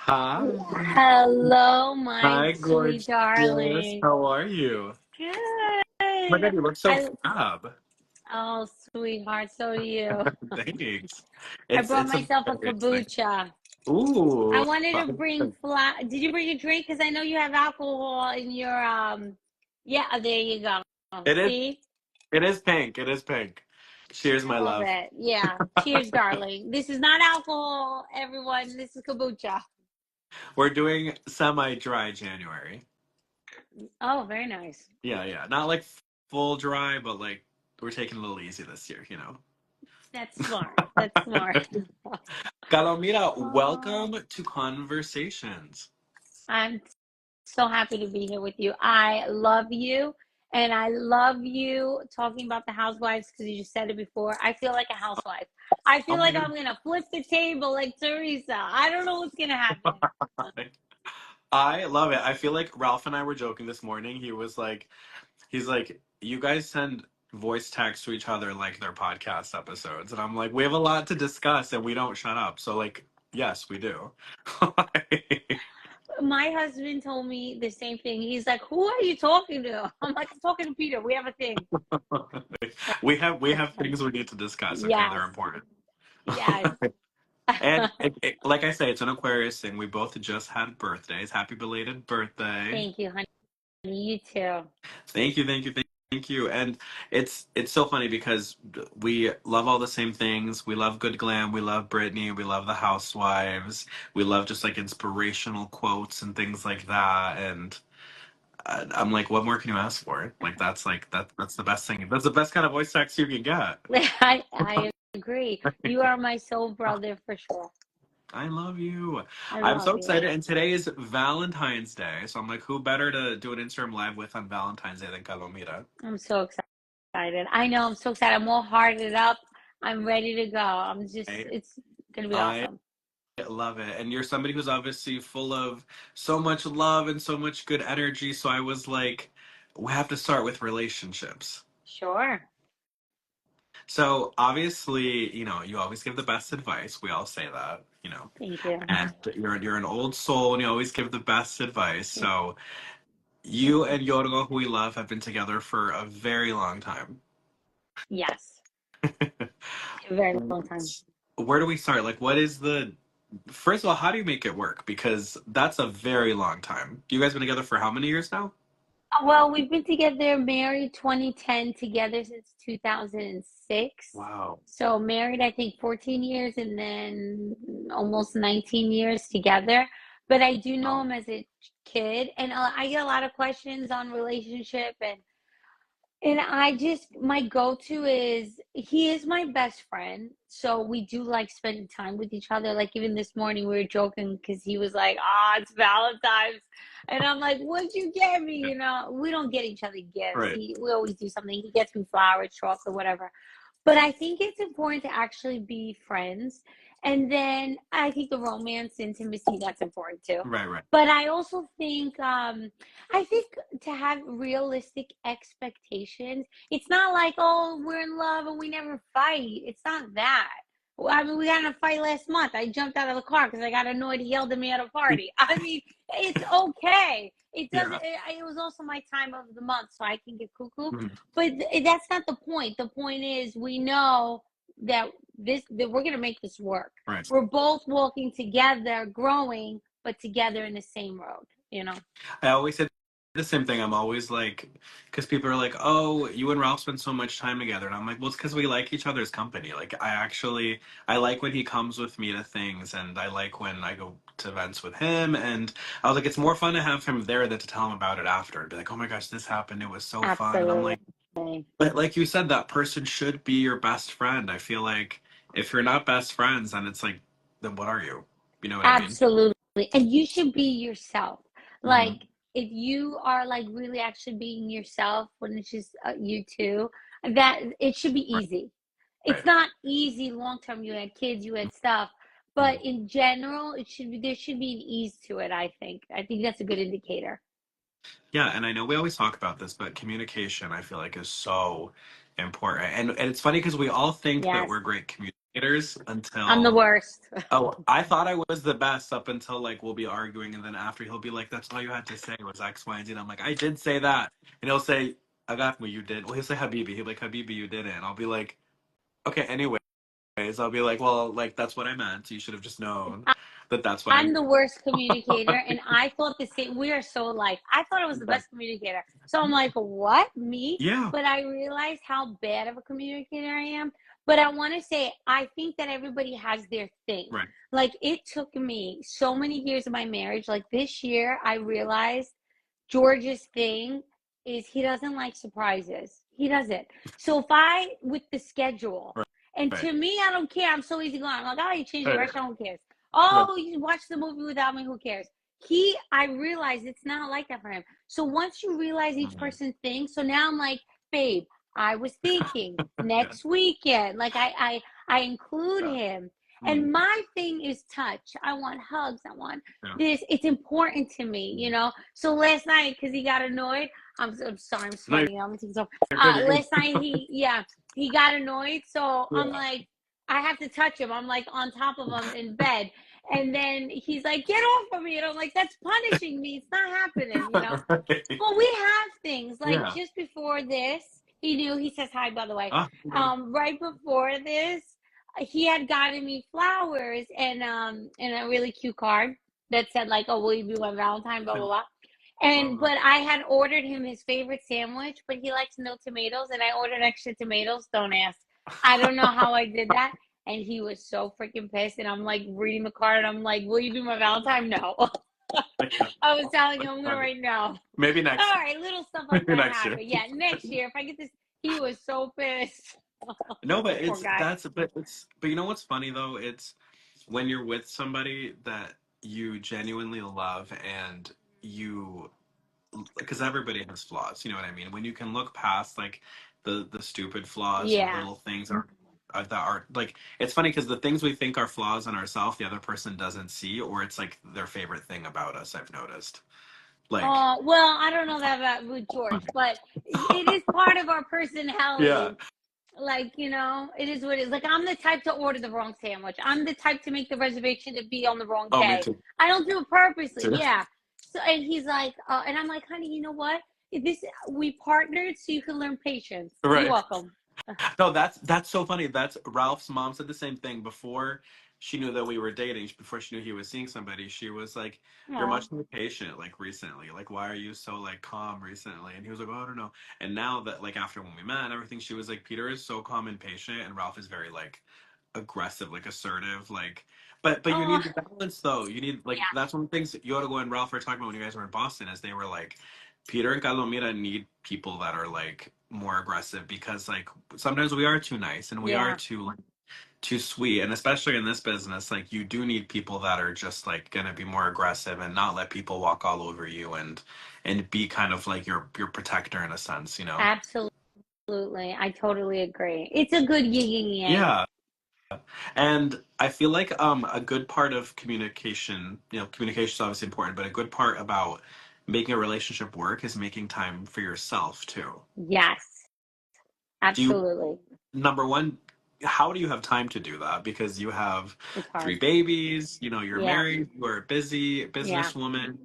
Hi. Hello, my Hi, sweet gorgeous. darling. How are you? Oh my Good. God, you look so I fab. oh, sweetheart, so do you. Thanks. I It's brought it's a myself a very exciting. kombucha. I Ooh. wanted to bring flat. Did you bring a drink? Because I know you have alcohol in your Yeah, there you go. It is See, it is pink. It is pink. Cheers, I my love love. it. Yeah. Cheers, darling. This is not alcohol, everyone. This is kombucha. We're doing semi-dry January. Oh, very nice. Yeah, yeah. Not like full dry, but like we're taking a little easy this year, you know. That's smart. That's smart. Kalomira, Oh, welcome to Conversations. I'm so happy to be here with you. I love you. And I love you talking about the housewives because you just said it before. I feel like a housewife. I Oh feel my like I'm going to flip the table like Teresa. I don't know what's going to happen. God. I love it. I feel like Ralph and I were joking this morning. He's like, you guys send voice text to each other like they're podcast episodes. And I'm like, we have a lot to discuss and we don't shut up. So, like, yes, we do. My husband told me the same thing. He's like, "Who are you talking to?" I'm like, "I'm talking to Peter. We have a thing." We have That's funny. things we need to discuss. Okay, they're Yes. important. Yes. And like I say, it's an Aquarius thing. We both just had birthdays. Happy belated birthday. Thank you, honey. You too. Thank you. And it's so funny because we love all the same things. We love good glam. We love Britney. We love the Housewives. We love just like inspirational quotes and things like that. And I'm like, what more can you ask for? Like that's the best thing. That's the best kind of voice text you can get. I agree. You are my soul brother for sure. I love you. I I'm love so you. excited. And today is Valentine's Day. So I'm like, who better to do an Instagram live with on Valentine's Day than Kalomira? I'm so excited. I know I'm so excited. I'm all hearted up. I'm ready to go. I, It's gonna be I awesome. love it. And you're somebody who's obviously full of so much love and so much good energy. So I was like, we have to start with relationships. Sure. So obviously, you always give the best advice. We all say that, Thank you. and you're an old soul and you always give the best advice. So you and Yorgo, who we love, have been together for a very long time. Yes. A very long time. Where do we start? Like, what is first of all, how do you make it work? Because that's a very long time. You guys been together for how many years now? Well, we've been together, married 2010, together since 2006. Wow. So married, I think 14 years and then almost 19 years together. But I do know Wow. him as a kid, and I get a lot of questions on relationship and I just, my go-to is he is my best friend. So we do like spending time with each other. Like even this morning we were joking because he was like, "Ah, it's Valentine's." And I'm like, "What'd you get me?" You know, we don't get each other gifts. Right. We always do something. He gets me flowers, chocolate, whatever. But I think it's important to actually be friends. And then I think the romance, intimacy, that's important too. Right, right. But I also think I think to have realistic expectations, it's not like, oh, we're in love and we never fight. It's not that. I mean, we got in a fight last month. I jumped out of the car because I got annoyed. He yelled at me at a party. I mean, it's okay. It doesn't. Yeah. It was also my time of the month, so I can get cuckoo. Mhm. But that's not the point. The point is we know that that we're gonna make this work. Right. We're both walking together, growing, but together in the same road. You know. I always say the same thing. I'm always like, because people are like, "Oh, you and Ralph spend so much time together," and I'm like, "Well, it's because we like each other's company. Like, I like when he comes with me to things, and I like when I go to events with him. And I was like, it's more fun to have him there than to tell him about it after and be like, "Oh my gosh, this happened. It was so fun." And I'm like, Absolutely. but like you said, that person should be your best friend. I feel like if you're not best friends, then it's like, then what are you? You know what I mean? Absolutely. And you should be yourself. Like, Hmm. if you are like really actually being yourself when it's just you two, that it should be Right. easy. It's Right. not easy long term. You had kids, you had stuff, but Mhm. in general, it should be there should be an ease to it, I think. I think that's a good indicator. Yeah, and I know we always talk about this, but communication I feel like is so important. And it's funny because we all think that Yes. we're great communicators, communicators I'm the until worst. oh, I thought I was the best up until like we'll be arguing, and then after he'll be like, "That's all you had to say was X, Y, and Z." And I'm like, "I did say that," and he'll say, "I got me, you did." Well, he'll say Habibi. He'll be like, "Habibi, you didn't." And I'll be like, "Okay, anyways." I'll be like, "Well, like that's what I meant. You should have just known that that's what I I'm the worst communicator, and meant." I thought the same. We are so alike. I thought I was the best communicator. So I'm like, what? Me? Yeah. But I realized how bad of a communicator I am. But I want to say, I think that everybody has their thing. Right. Like, it took me so many years of my marriage. Like, this year, I realized George's thing is he doesn't like surprises. He doesn't. So if I, with the schedule, Right. and Right. to me, I don't care. I'm so easy going. I'm like, oh, you changed the Right. restaurant. Who cares? Right. Oh, you watch the movie without me. Who cares? I realize it's not like that for him. So once you realize each Mhm. person thinks, so now I'm like, babe, I was thinking Yeah. next weekend. Like I include Yeah. him. Mhm. And my thing is touch. I want hugs. I want Yeah. this. It's important to me, Mhm. So last night, because he got annoyed, I'm sorry, I'm No, sweating. I'm taking so. you're good. You're good. Last night he got annoyed, so I'm Yeah. like, I have to touch him. I'm like on top of him in bed, and then he's like, "Get off of me!" And I'm like, "That's punishing me. It's not happening." Right. Well, we have things like Yeah. just before this, he knew. He says hi, by the way. Ah, okay. Right before this, he had gotten me flowers and a really cute card that said like, "Oh, will you be my Valentine?" Blah blah blah. And Uh, but I had ordered him his favorite sandwich, but he likes no tomatoes, and I ordered extra tomatoes. Don't ask. I don't know how I did that. And he was so freaking pissed. And I'm like reading the card, and I'm like, "Will you be my Valentine?" No. I was telling him, I'm gonna write no. maybe All next year. right, little stuff like Maybe that next year. happen. Yeah, next year if I get this, he was so pissed. No, but Poor guy. but you know what's funny though? It's when you're with somebody that you genuinely love and you because everybody has flaws, you know what I mean? When you can look past like the stupid flaws or Yeah, little things or that are like it's funny because the things we think are flaws in ourselves, the other person doesn't see, or it's like their favorite thing about us. I've noticed. Like, oh, well, I don't know that about with George, but it is part of our yeah. personality. Like, it is what it is. Like, I'm the type to order the wrong sandwich. I'm the type to make the reservation to be on the wrong Oh, me day. too. I don't do it purposely. Too. Yeah. So, and he's like, and I'm like, honey, you know what? This we partnered so you can learn patience. You're Right. welcome. No, that's so funny. That's Ralph's mom said the same thing before she knew that we were dating. Before she knew he was seeing somebody, she was like, "You're Oh, much more patient, like recently. Like, why are you so like calm recently?" And he was like, "Oh, I don't know." And now that like after when we met and everything, she was like, "Peter is so calm and patient, and Ralph is very like aggressive, like assertive, like." But you oh, need the balance though. You need like yeah, that's one of the things that Yodago and Ralph were talking about when you guys were in Boston, is they were like, Peter and Kalomira need people that are like more aggressive because like sometimes we are too nice and we are yeah. too like too sweet, and especially in this business like you do need people that are just like gonna be more aggressive and not let people walk all over you and be kind of like your protector in a sense, you know. Absolutely. I totally agree. It's a good yin and yang. Yeah. And I feel like a good part of communication, you know, communication is obviously important, but a good part about making a relationship work is making time for yourself too. Yes, Do you absolutely. number one, how do you have time to do that? Because you have It's three hard. babies, you know, you're Yeah, married, you are a busy yeah. businesswoman.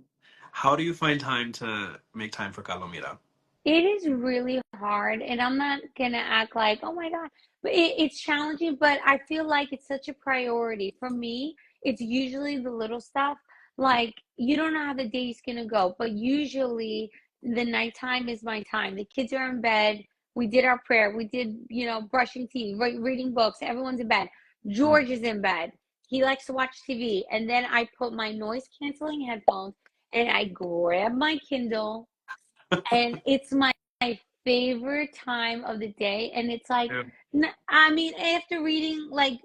How do you find time to make time for Kalomira? It is really hard, and I'm not gonna act like, oh my God, but it's challenging, but I feel like it's such a priority. For me, it's usually the little stuff. Like, you don't know how the day's gonna go, but usually the nighttime is my time. The kids are in bed. We did our prayer. We did, brushing teeth, reading books. Everyone's in bed. Mm. George is in bed. He likes to watch TV. And then I put my noise canceling headphones and I grab my Kindle, and it's my favorite time of the day. And it's like, Yeah. I mean, after reading like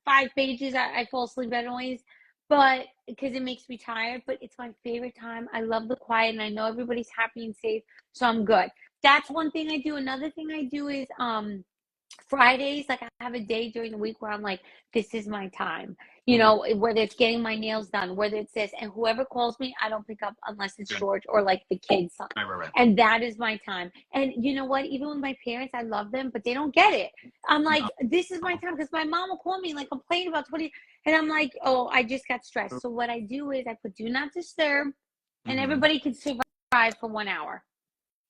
5 pages, I fall asleep anyways, but because it makes me tired. But it's my favorite time. I love the quiet, and I know everybody's happy and safe, so I'm good. That's one thing I do. Another thing I do is Fridays, like I have a day during the week where I'm like, this is my time. You know, whether it's getting my nails done, whether it's this, and whoever calls me, I don't pick up unless it's Yeah. George or like the kids. Right. And that is my time. And you know what? Even with my parents, I love them, but they don't get it. I'm like, No. this is my time because my mom will call me like complain about 20, and I'm like, oh, I just got stressed. So what I do is I put do not disturb, and Hmm. everybody can survive for 1 hour.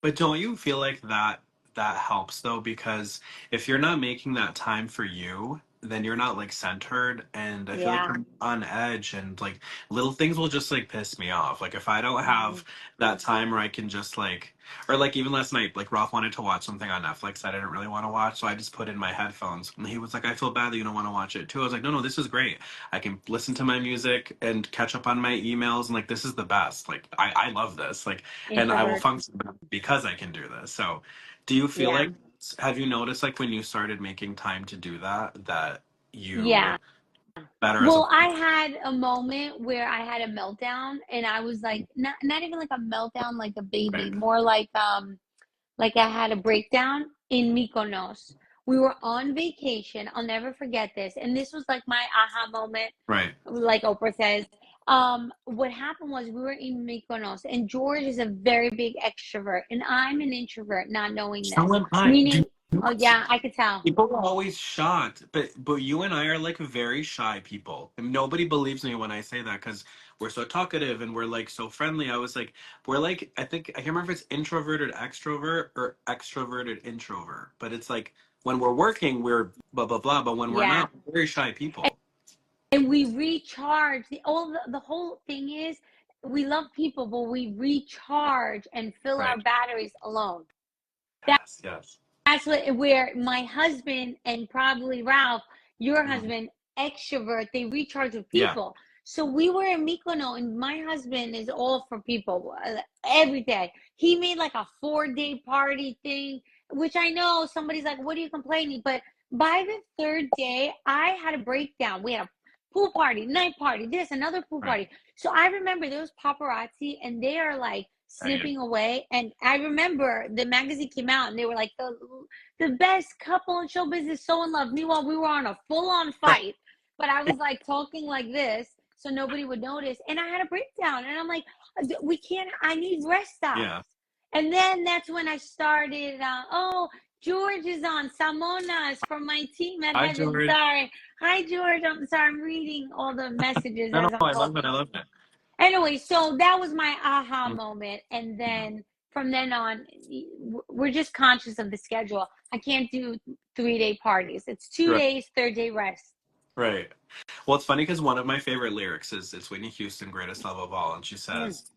But don't you feel like that helps though? Because if you're not making that time for you, then you're not like centered, and I feel like Yeah. you're on edge, and like little things will just like piss me off. Like if I don't Mhm. have that time where I can just like, or like even last night, like Ralph wanted to watch something on Netflix I didn't really want to watch, so I just put in my headphones, and he was like, "I feel bad that you don't want to watch it too." I was like, "No, this is great. I can listen to my music and catch up on my emails, and like this is the best. Like I love this. Like, and I will Introvert. function because I can do this." So, do you feel Yeah. like, have you noticed like when you started making time to do that, that Yeah. you better as a Well, I had a moment where I had a meltdown and I was like not even like a meltdown like a baby, right, more like I had a breakdown in Mykonos. We were on vacation. I'll never forget this. And this was like my aha moment, right? like Oprah says. What happened was we were in Mykonos and George is a very big extrovert and I'm an introvert, not knowing So this. am I. Do Meaning, you know oh what's yeah, I could tell. People are always shocked, but you and I are like very shy people, and nobody believes me when I say that because we're so talkative and we're like so friendly. I was like, we're like, I think I can't remember if it's introverted extrovert or extroverted introvert, but it's like when we're working, we're blah blah blah, but when we're Yeah. not, we're very shy people. And we recharge. The whole thing is we love people, but we recharge and fill our Right. batteries alone. Yes. Yes. That's what where my husband and probably Ralph, your Mhm. husband, extrovert, they recharge with Yeah. people. So we were in Mykonos, and my husband is all for people every day. He made like a 4 day party thing, which I know somebody's like, "What are you complaining?" But by the third day, I had a breakdown. We had a pool party, night party, this another pool Right. party. So I remember there was paparazzi, and they are like Right. snipping away. And I remember the magazine came out, and they were like the best couple in show business, so in love. Meanwhile, we were on a full on fight, but I was like talking like this so nobody would notice. And I had a breakdown, and I'm like, we can't. I need rest stops. Yeah. And then that's when I started. Oh, George is on. Samonas from my team at Hi, Heaven. George. Sorry. Hi, George. I'm sorry. I'm reading all the messages No, as no, I'm I love it. I talking. love it. Anyway, so that was my aha Mhm. moment. And then from then on, we're just conscious of the schedule. I can't do 3 day parties. It's two Right. days, third day rest. Right. Well, it's funny because one of my favorite lyrics is it's Whitney Houston, "Greatest Love of All," and she Mm, says,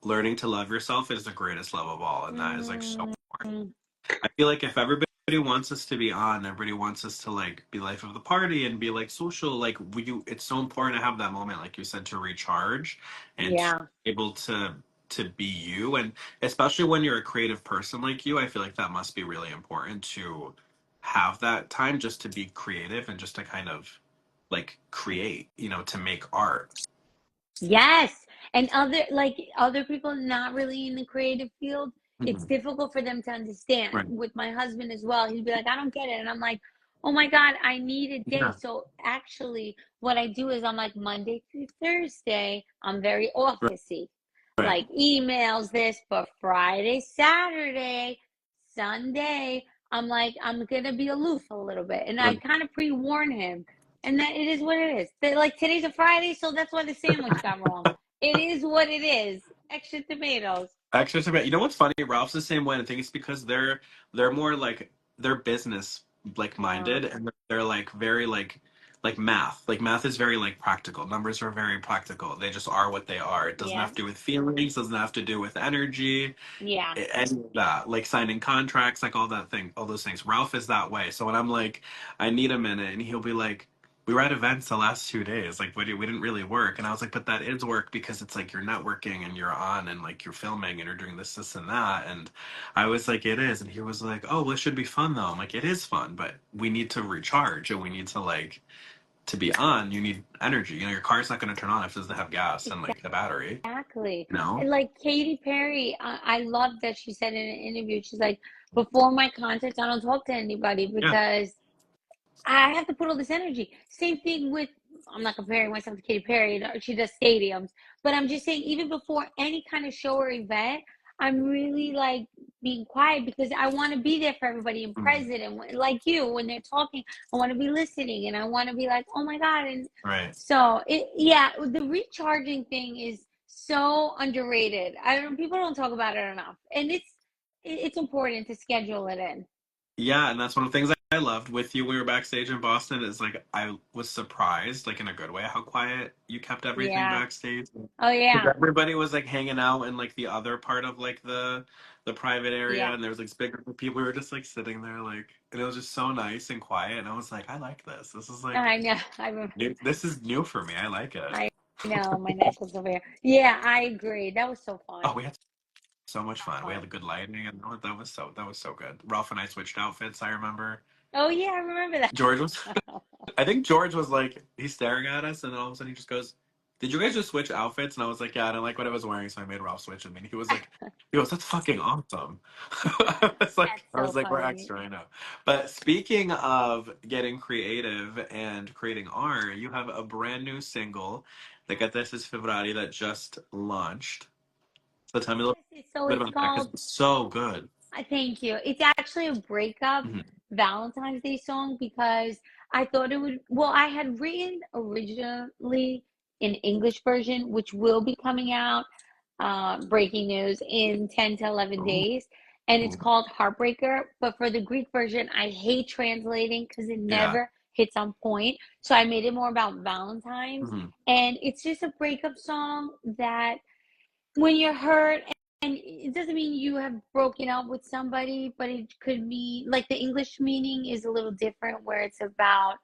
"Learning to love yourself is the greatest love of all," and that is like so mm, important. mm. I feel like if everybody wants us to be on, everybody wants us to like be life of the party and be like social, like it's so important to have that moment, like you said, to recharge and to Yeah. be able to be you, and especially when you're a creative person like you, I feel like that must be really important to have that time just to be creative and just to kind of like create, to make art. Yes. And other people not really in the creative field, it's Mhm. difficult for them to understand. Right. With my husband as well, he'd be like, I don't get it. And I'm like, oh my God, I need a day. Yeah. So actually, what I do is I'm like Monday through Thursday, I'm very Right. officey, Right. like emails this, but Friday, Saturday, Sunday, I'm like, I'm gonna be aloof a little bit. And I Right. kind of pre-warn him. And that it is what it is. Like today's a Friday, so that's why the sandwich got wrong. It is what it is. Extra tomatoes. Actually, you know what's funny? Ralph's the same way. I think it's because they're more like they're business like Uh, minded, and they're like very like math. Like math is very like practical. Numbers are very practical. They just are what they are. It doesn't yeah, have to do with feelings. Doesn't have to do with energy. yeah. Any of that, like signing contracts, like all those things. Ralph is that way. So when I'm like, I need a minute, and he'll be like, "We were at events the last 2 days. Like, we didn't really work." And I was like, "But that is work because it's like you're networking and you're on and like you're filming and you're doing this, and that." And I was like, "It is." And he was like, "Oh, well, it should be fun though." I'm like, "It is fun, but we need to recharge and we need to like to be on. You need energy. Your car's not going to turn on if it doesn't have gas and like the battery. Exactly. You know? And like Katy Perry, I love that she said in an interview, she's like, before my concerts, I don't talk to anybody Yeah. because I have to put all this energy. Same thing with I'm not comparing myself to Katy Perry. She does stadiums, but I'm just saying, even before any kind of show or event, I'm really like being quiet because I want to be there for everybody and Mhm. present. And like you, when they're talking, I want to be listening and I want to be like, oh my God. And Right. so yeah, the recharging thing is so underrated. I don't, people don't talk about it enough, and it's important to schedule it in. Yeah, and that's one of the things I loved with you when we were backstage in Boston is like I was surprised, like in a good way, how quiet you kept everything Yeah. backstage. Oh Because yeah. everybody was like hanging out in like the other part of like the private area, Yeah. and there was like this big group of people. We were just like sitting there, like, and it was just so nice and quiet. And I was like, I like this. This is like I know. new. This is new for me. I like it. I know. My neck was over here. Yeah, I agree. That was so Oh, fun. we had so much fun. We had Fun. the good lighting, and that was so good. Ralph and I switched outfits. I remember Oh yeah, I remember George was. that. I think George was like, he's staring at us, and then all of a sudden he just goes, "Did you guys just switch outfits?" And I was like, "Yeah, I didn't like what I was wearing, so I made Ralph switch." And then he goes, "That's fucking awesome." That's I was so like, "We're funny. extra, I know." But speaking of getting creative and creating art, you have a brand new single, that got this is February, that just launched. So tell me a little So bit it's about that because called. it's so good. I thank you. It's actually a breakup Mhm. Valentine's Day song because I thought it would. Well, I had written originally an English version, which will be coming out, breaking news, in 10 to 11 Ooh. days. And it's called Heartbreaker. But for the Greek version, I hate translating because it Yeah. never hits on point. So I made it more about Valentine's. Mhm. And it's just a breakup song that when you're hurt, and it doesn't mean you have broken up with somebody, but it could be like the English meaning is a little different, where it's about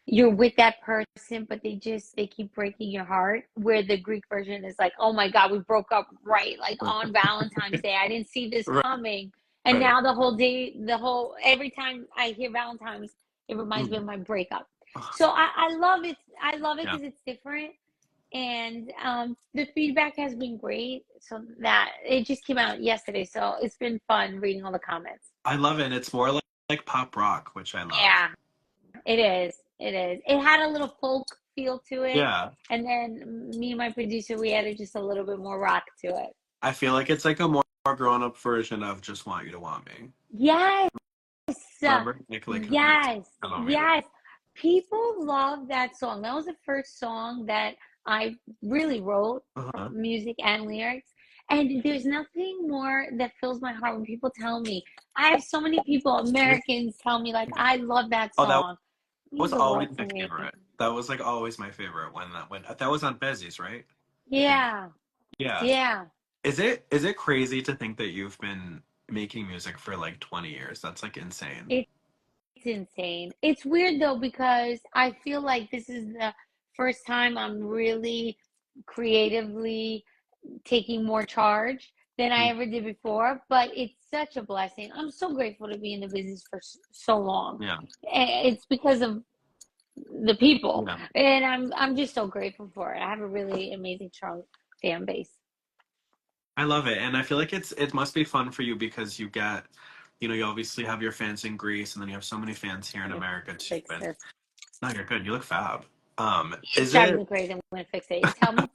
you're with that person, but they keep breaking your heart. Where the Greek version is like, oh my God, we broke up right like on Valentine's Day. I didn't see this Right. coming. And Right. now the whole day, every time I hear Valentine's, it reminds me Mhm. of my breakup. Oh, So I love it. I love it yeah. because it's different, and the feedback has been great. So that it just came out yesterday, so it's been fun reading all the comments. I love it. It's more like pop rock, which I love. Yeah, it is. It is. It had a little folk feel to it, Yeah. and then me and my producer, we added just a little bit more rock to it. I feel like it's like a more grown up version of Just Want You to Want Me. Yes, Remember? Like Kalomira yes, Kalomira. yes. People love that song. That was the first song that I really wrote, Uh-huh. music and lyrics. And there's nothing more that fills my heart when people tell me. I have so many people, Americans, tell me like, I love that Oh, that song. It means was the always world to my me. favorite. That was like always my favorite when that was on Bezzy's, right? I think. Yeah, Yeah. yeah. Is it crazy to think that you've been making music for like 20 years? That's like insane. It's insane. It's weird though because I feel like this is the first time I'm really creatively taking more charge than I Mm. ever did before, but it's such a blessing. I'm so grateful to be in the business for so long. Yeah. It's because of the people, Yeah. and I'm just so grateful for it. I have a really amazing, strong fan base. I love it. And I feel like it must be fun for you because you obviously have your fans in Greece and then you have so many fans here in I'm gonna America too. fix And this. no, you're good. You look fab. It's Is driving it me crazy. I'm gonna fix it. You tell me.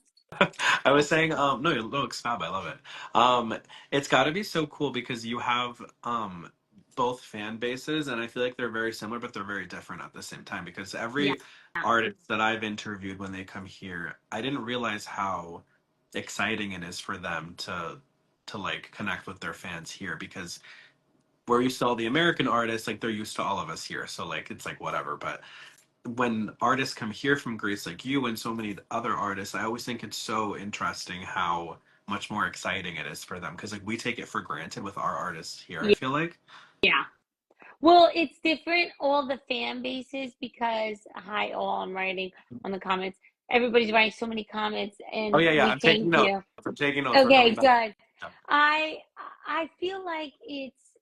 I was saying, no, you look fab. I love it. It's got to be so cool because you have both fan bases, and I feel like they're very similar, but they're very different at the same time. Because Yeah, every artist that I've interviewed when they come here, I didn't realize how exciting it is for them to like connect with their fans here because we're used to all the American artists, like they're used to all of us here, so like it's like whatever. But when artists come here from Greece, like you and so many other artists, I always think it's so interesting how much more exciting it is for them because like we take it for granted with our artists here. I yeah, feel like. yeah. Well, it's different, all the fan bases, because hi, all I'm writing on the comments. Everybody's writing so many comments, Oh and yeah, yeah. we I'm taking thank notes. you. I'm taking notes. We're Okay, coming back. good. Yeah. I I feel like it's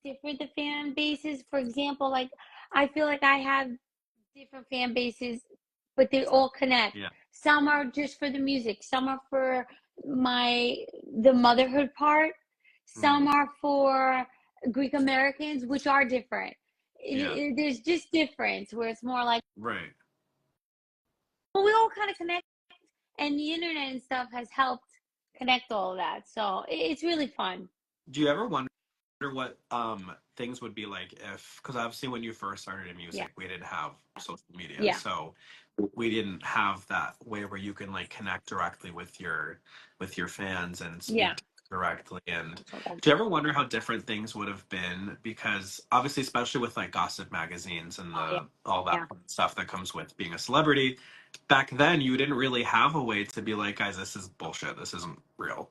different, the fan bases. For example, like I feel like I have different fan bases, but they all connect. Yeah. Some are just for the music, some are for my the motherhood part, some Mm, are for Greek Americans, which are different. yeah. There's just difference where it's more like Right. but we all kind of connect, and the internet and stuff has helped connect all of that. So it's really fun. Do you ever wonder what things would be like if, because obviously when you first started in Yeah, music, we didn't have social media, yeah, so we didn't have that way where you can like connect directly with your fans and yeah. speak directly. And That's what I do you do. ever wonder how different things would have been? Because obviously, especially with like gossip magazines and Oh yeah, the all that yeah. stuff that comes with being a celebrity, back then you didn't really have a way to be like, guys, this is bullshit. This isn't real.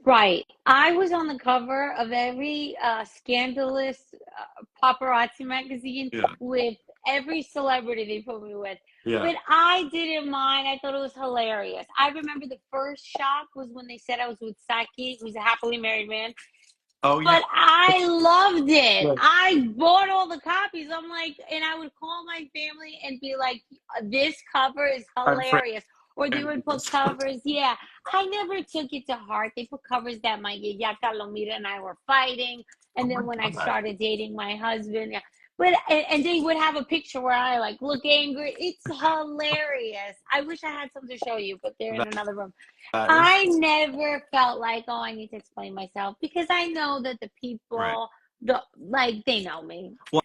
Right. I was on the cover of every scandalous paparazzi magazine Yeah. with every celebrity they put me with. Yeah. But I didn't mind. I thought it was hilarious. I remember the first shock was when they said I was with Saki, who's a happily married man. Oh yeah. But I loved it. Right. I bought all the copies. I'm like, and I would call my family and be like, this cover is I'm friends hilarious. Or they with would put this. covers. Yeah, I never took it to heart. They put covers that my yeah, Kalomira and I were fighting. Oh And my then when I God. started dating my husband, yeah. But and they would have a picture where I like look angry. It's hilarious. I wish I had some to show you, but they're in That, another room. that is I never felt like, oh, I need to explain myself because I know that the right. people, the like, they know me. Well,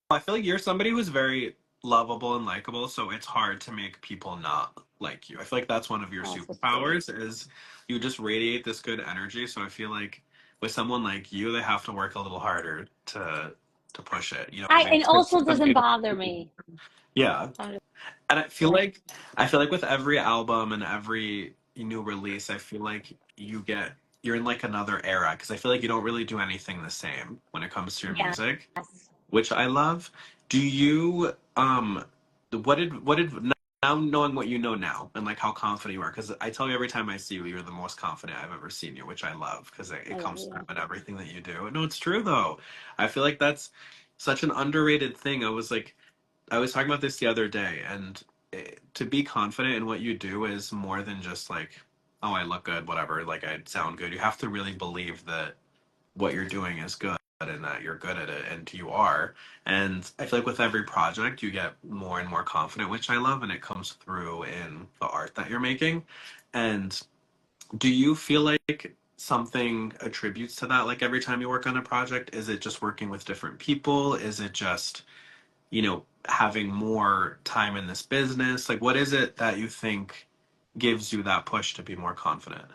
I feel like you're somebody who's very lovable and likable, so it's hard to make people not like you. I feel like that's one of your Oh, so sweet. superpowers is you just radiate this good energy. So I feel like with someone like you, they have to work a little harder to push it. You know what I I mean? and also it Because doesn't people, bother me. yeah. So, And I feel like with every album and every new release, I feel like you're in like another era because I feel like you don't really do anything the same when it comes to your yes. music, which I love. Do you what did now knowing what you know now and like how confident you are? Because I tell you every time I see you, you're the most confident I've ever seen you, which I love because I it love comes through you. in everything that you do. No, it's true though. I feel like that's such an underrated thing. I was talking about this the other day, and to be confident in what you do is more than just like, oh, I look good, whatever, like I sound good. You have to really believe that what you're doing is good and that you're good at it, and you are. And I feel like with every project, you get more and more confident, which I love, and it comes through in the art that you're making. And do you feel like something attributes to that? Like every time you work on a project, is it just working with different people? Is it just having more time in this business? Like, what is it that you think gives you that push to be more confident?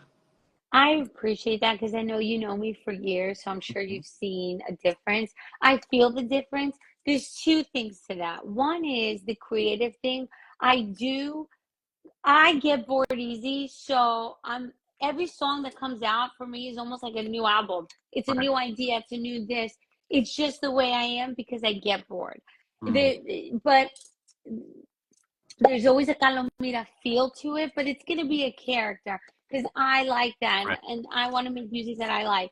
I appreciate that because I know you know me for years, so I'm sure Mhm. you've seen a difference. I feel the difference. There's two things to that. One is the creative thing. I do I get bored easy, so I'm every song that comes out for me is almost like a new album. It's a Right. new idea, it's a new this. It's just the way I am because I get bored. Mm. But there's always a Kalomira feel to it, but it's gonna be a character because I like that Right. and I want to make music that I like.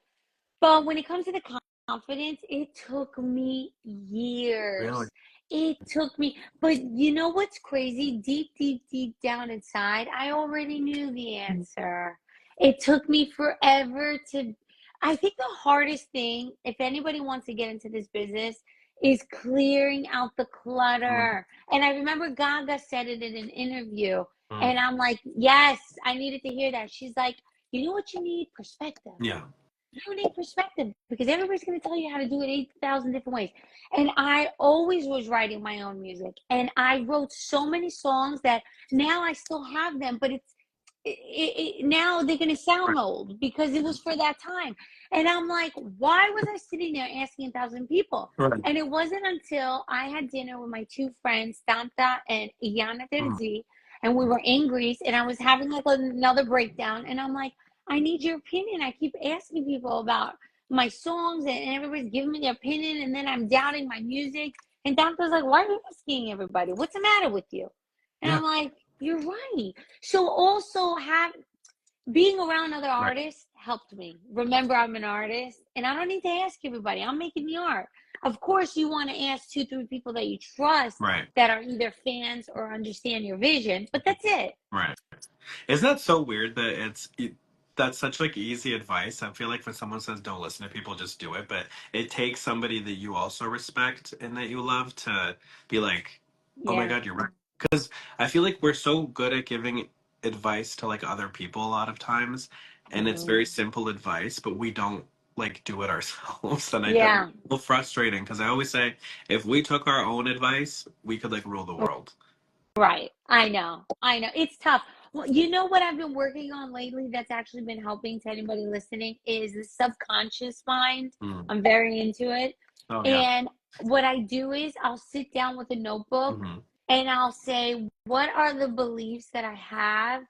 But when it comes to the confidence, it took me Really? years. It took me, but you know what's crazy? Deep, deep, deep down inside, I already knew the answer. It took me forever to. I think the hardest thing, if anybody wants to get into this business, is clearing out the Mm. clutter. And I remember Gaga said it in an interview, Mm. and I'm like, yes, I needed to hear that. She's like, you know what you need? Perspective. Yeah. You need perspective because everybody's going to tell you how to do it 8,000 different ways. And I always was writing my own music. And I wrote so many songs that now I still have them, but now they're going to sound Right. old because it was for that time. And I'm like, why was I sitting there asking 1,000 people? Right. And it wasn't until I had dinner with my two friends, Tanta and Iana Mm. Terzi, and we were in Greece, and I was having like another breakdown. And I'm like, I need your opinion. I keep asking people about my songs, and everybody's giving me their opinion, and then I'm doubting my music. And Tanta's like, why are you asking everybody? What's the matter with you? And Yeah. I'm like, you're right. So also have being around other Right. artists helped me. Remember, I'm an artist, and I don't need to ask everybody. I'm making the art. Of course, you want to ask two, three people that you trust Right. that are either fans or understand your vision, but that's it. Right. Isn't that so weird that that's such like easy advice? I feel like when someone says don't listen to people, just do it. But it takes somebody that you also respect and that you love to be like, oh my Yeah. God, you're right. because I feel like we're so good at giving advice to like other people a lot of times, and it's Mhm. very simple advice, but we don't like do it ourselves. And I don't, it's Yeah. a little frustrating because I always say if we took our own advice, we could like rule the world. Right. I know. I know. It's tough. Well, you know what I've been working on lately that's actually been helping to anybody listening is the subconscious mind. Mm. I'm very into it. Oh yeah. And what I do is I'll sit down with a notebook Hmm. and I'll say, what are the beliefs that I have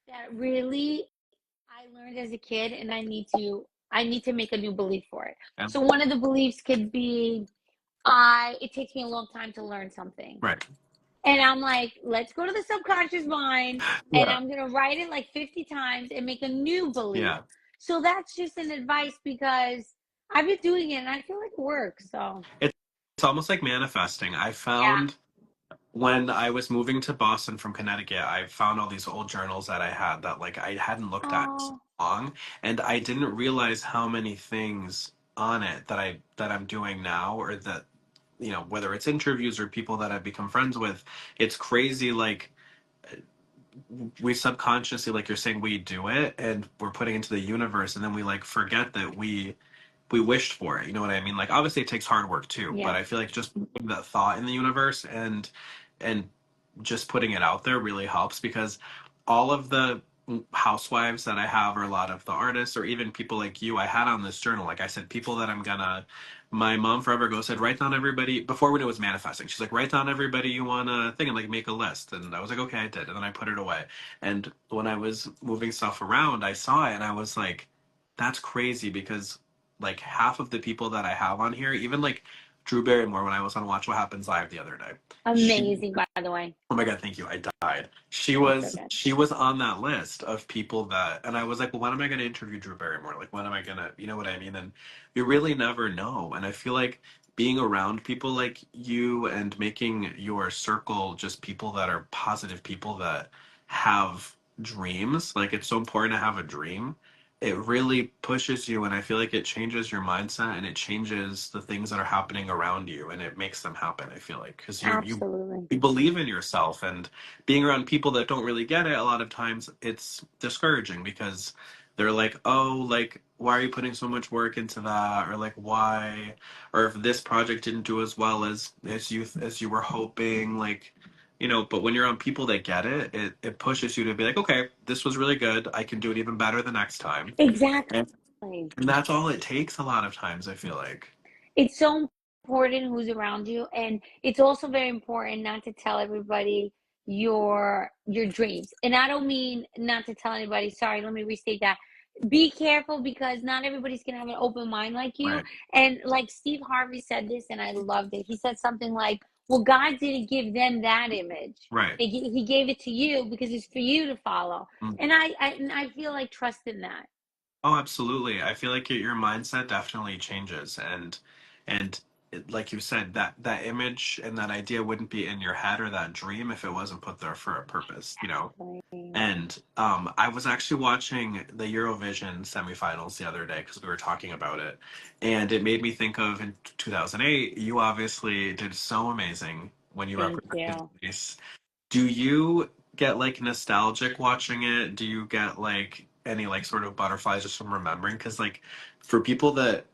that really I learned as a kid and I need to make a new belief for it. Yeah. So one of the beliefs could be I it takes me a long time to learn something. Right. And I'm like, let's go to the subconscious mind and Yeah. I'm going to write it like 50 times and make a new belief. Yeah. So that's just an advice because I've been doing it and I feel like it works. So, It's it's almost like manifesting. I yeah. found when I was moving to Boston from Connecticut, I found all these old journals that I had that like I hadn't looked at in so Oh, long, and I didn't realize how many things on it that I'm doing now, or that whether it's interviews or people that I've become friends with. It's crazy. Like we subconsciously, like you're saying, we do it and we're putting into the universe, and then we like forget that we wished for it. You know what I mean? Like obviously it takes hard work too, but yeah, I feel like just putting that thought in the universe and just putting it out there really helps because all of the housewives that I have, or a lot of the artists, or even people like you, I had on this journal. Like I said, people that I'm gonna. My mom forever ago said, write down everybody before when it was manifesting. She's like, write down everybody you want to think and like make a list. And I was like, okay, I did. And then I put it away. And when I was moving stuff around, I saw it and I was like, that's crazy because like half of the people that I have on here, even like Drew Barrymore, when I was on Watch What Happens Live the other day, she, amazing, by the way. oh my God, thank you, I died. She It's so was good. she was on that list of people that, and I was like, well, when am I going to interview Drew Barrymore? Like, when am I gonna, you know what I mean? And you really never know. And I feel like being around people like you and making your circle just people that are positive, people that have dreams, like it's so important to have a dream. It really pushes you, and I feel like it changes your mindset and it changes the things that are happening around you, and it makes them happen. I feel like because Absolutely. you believe in yourself, and being around people that don't really get it, a lot of times it's discouraging because they're like, oh, like why are you putting so much work into that, or like why, or if this project didn't do as well as you were hoping, like but when you're on people that get it, it pushes you to be like, okay, this was really good, I can do it even better the next time. Exactly. And that's all it takes a lot of times, I feel like. It's so important who's around you, and it's also very important not to tell everybody your dreams. And I don't mean not to tell anybody. Sorry, let me restate that. Be careful because not everybody's gonna have an open mind like you. Right. And like Steve Harvey said this, and I loved it. He said something like, "Well, God didn't give them that image. Right. He gave it to you because it's for you to follow." Mm. And I feel like trust in that. Oh, absolutely. I feel like your mindset definitely changes, and like you said, that image and that idea wouldn't be in your head, or that dream, if it wasn't put there for a purpose. Exactly. And I was actually watching the Eurovision semifinals the other day because we were talking about it, and it made me think of in 2008. You obviously did so amazing when you Thank represented you. Greece. Do you get like nostalgic watching it? Do you get like any like sort of butterflies just from remembering? Because like for people that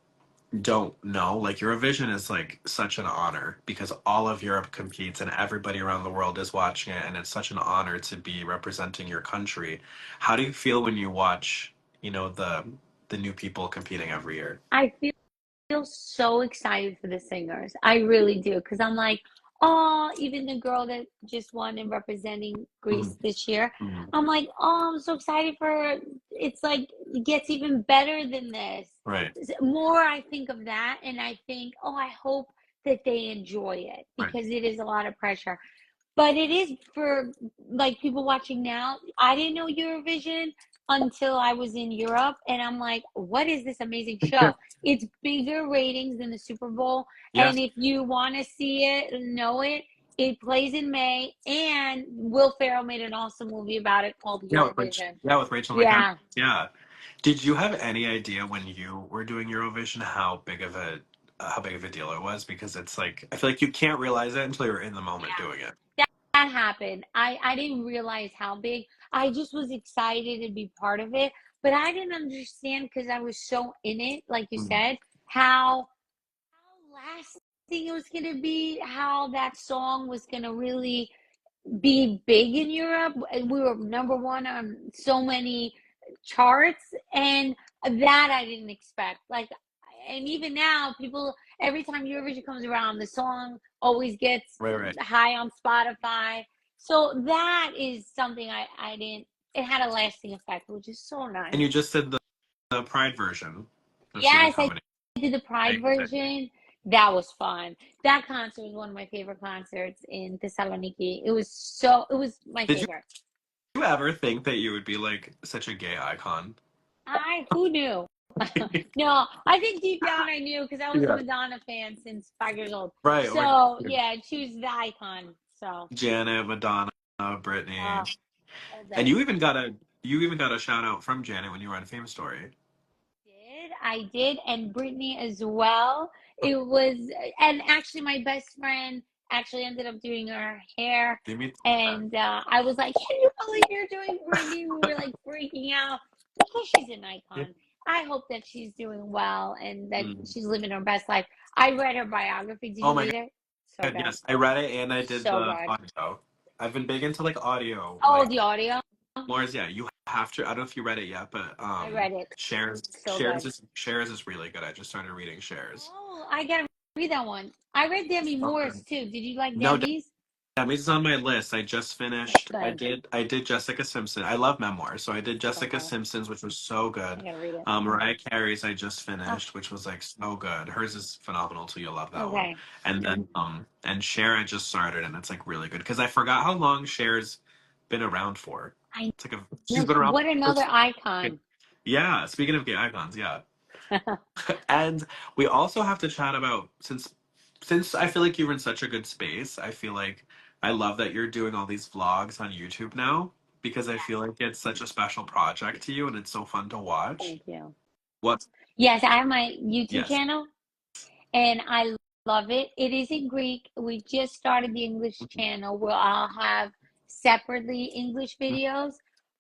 don't know, like Eurovision is like such an honor because all of Europe competes and everybody around the world is watching it, and it's such an honor to be representing your country. How do you feel when you watch, the new people competing every year? I feel so excited for the singers. I really do. Because I'm like, oh, even the girl that just won and representing Mhm. Greece this year, Mhm. I'm like, oh, I'm so excited for her. It's like, it gets even better than this. Right, More I think of that, and I think, oh, I hope that they enjoy it right. because it is a lot of pressure. But it is for like people watching now. I didn't know Eurovision until I was in Europe, and I'm like, what is this amazing show? It's bigger ratings than the Super Bowl. Yes. And if you want to see it and know it, it plays in May. And Will Ferrell made an awesome movie about it called Eurovision. With Rachel McAdams. Yeah. Yeah. Did you have any idea when you were doing Eurovision how big of a deal it was? Because it's like I feel like you can't realize it until you're in the moment doing it. that happened. I didn't realize how big. I just was excited to be part of it, but I didn't understand because I was so in it, like you Mhm. said, how lasting it was gonna be, how that song was gonna really be big in Europe. We were number one on so many charts, and that I didn't expect. Like, and even now, people every time Eurovision comes around, the song always gets Right, right. high on Spotify. So that is something I didn't. It had a lasting effect, which is so And you nice. just did the Pride version of Stephen Yes, I Comedy. did the Pride version. That was fun. That concert was one of my favorite concerts in Thessaloniki. It was my Did favorite. you ever think that you would be like such a gay icon? Who knew? No, I think deep down I knew because I was a Yeah. Madonna fan since 5 years old. Right. Oh my So God. yeah, she was the icon. So Janet, Madonna, Britney, uh, all and day. you even got a shout out from Janet when you were on Fame Story. I did, and Brittany as well. It was, and actually, my best friend actually ended up doing her hair, Did you meet? and I was like, "Can you believe you're doing Brittany?" We were like freaking out because she's an Yeah. icon. I hope that she's doing well and that Mm. she's living her best life. I read her biography. Did Oh you my read it? So God, good, yes, I read it and I did so the good. audio. I've been big into like audio, Oh, like the audio. more is yeah. You have to. I don't know if you read it yet, but I read it. So good. Shares is really good. I just started reading Shares. Oh, I gotta read that one. I read Demi Okay. Moore's too. Did you like No, Demi's? Demi's on my list. I just finished. Good. I did Jessica Simpson. I love memoirs, so I did Jessica Okay. Simpson's, which was so I good. gotta read it. Mariah Carey's I just Oh, finished, which was like so good. Hers is phenomenal too. You'll love that one. okay. And then and Cher I just started, and it's like really good because I forgot how long Cher's been around for. I It's like she's know. been around What for. another icon. Yeah. Speaking of gay icons, yeah. And we also have to chat about since I feel like you're in such a good space, I feel like I love that you're doing all these vlogs on YouTube now because I feel like it's such a special project to you and it's so fun to watch. Thank you. What? Yes, I have my YouTube Yes. channel and I love it. It is in Greek. We just started the English channel where I'll have separately English videos,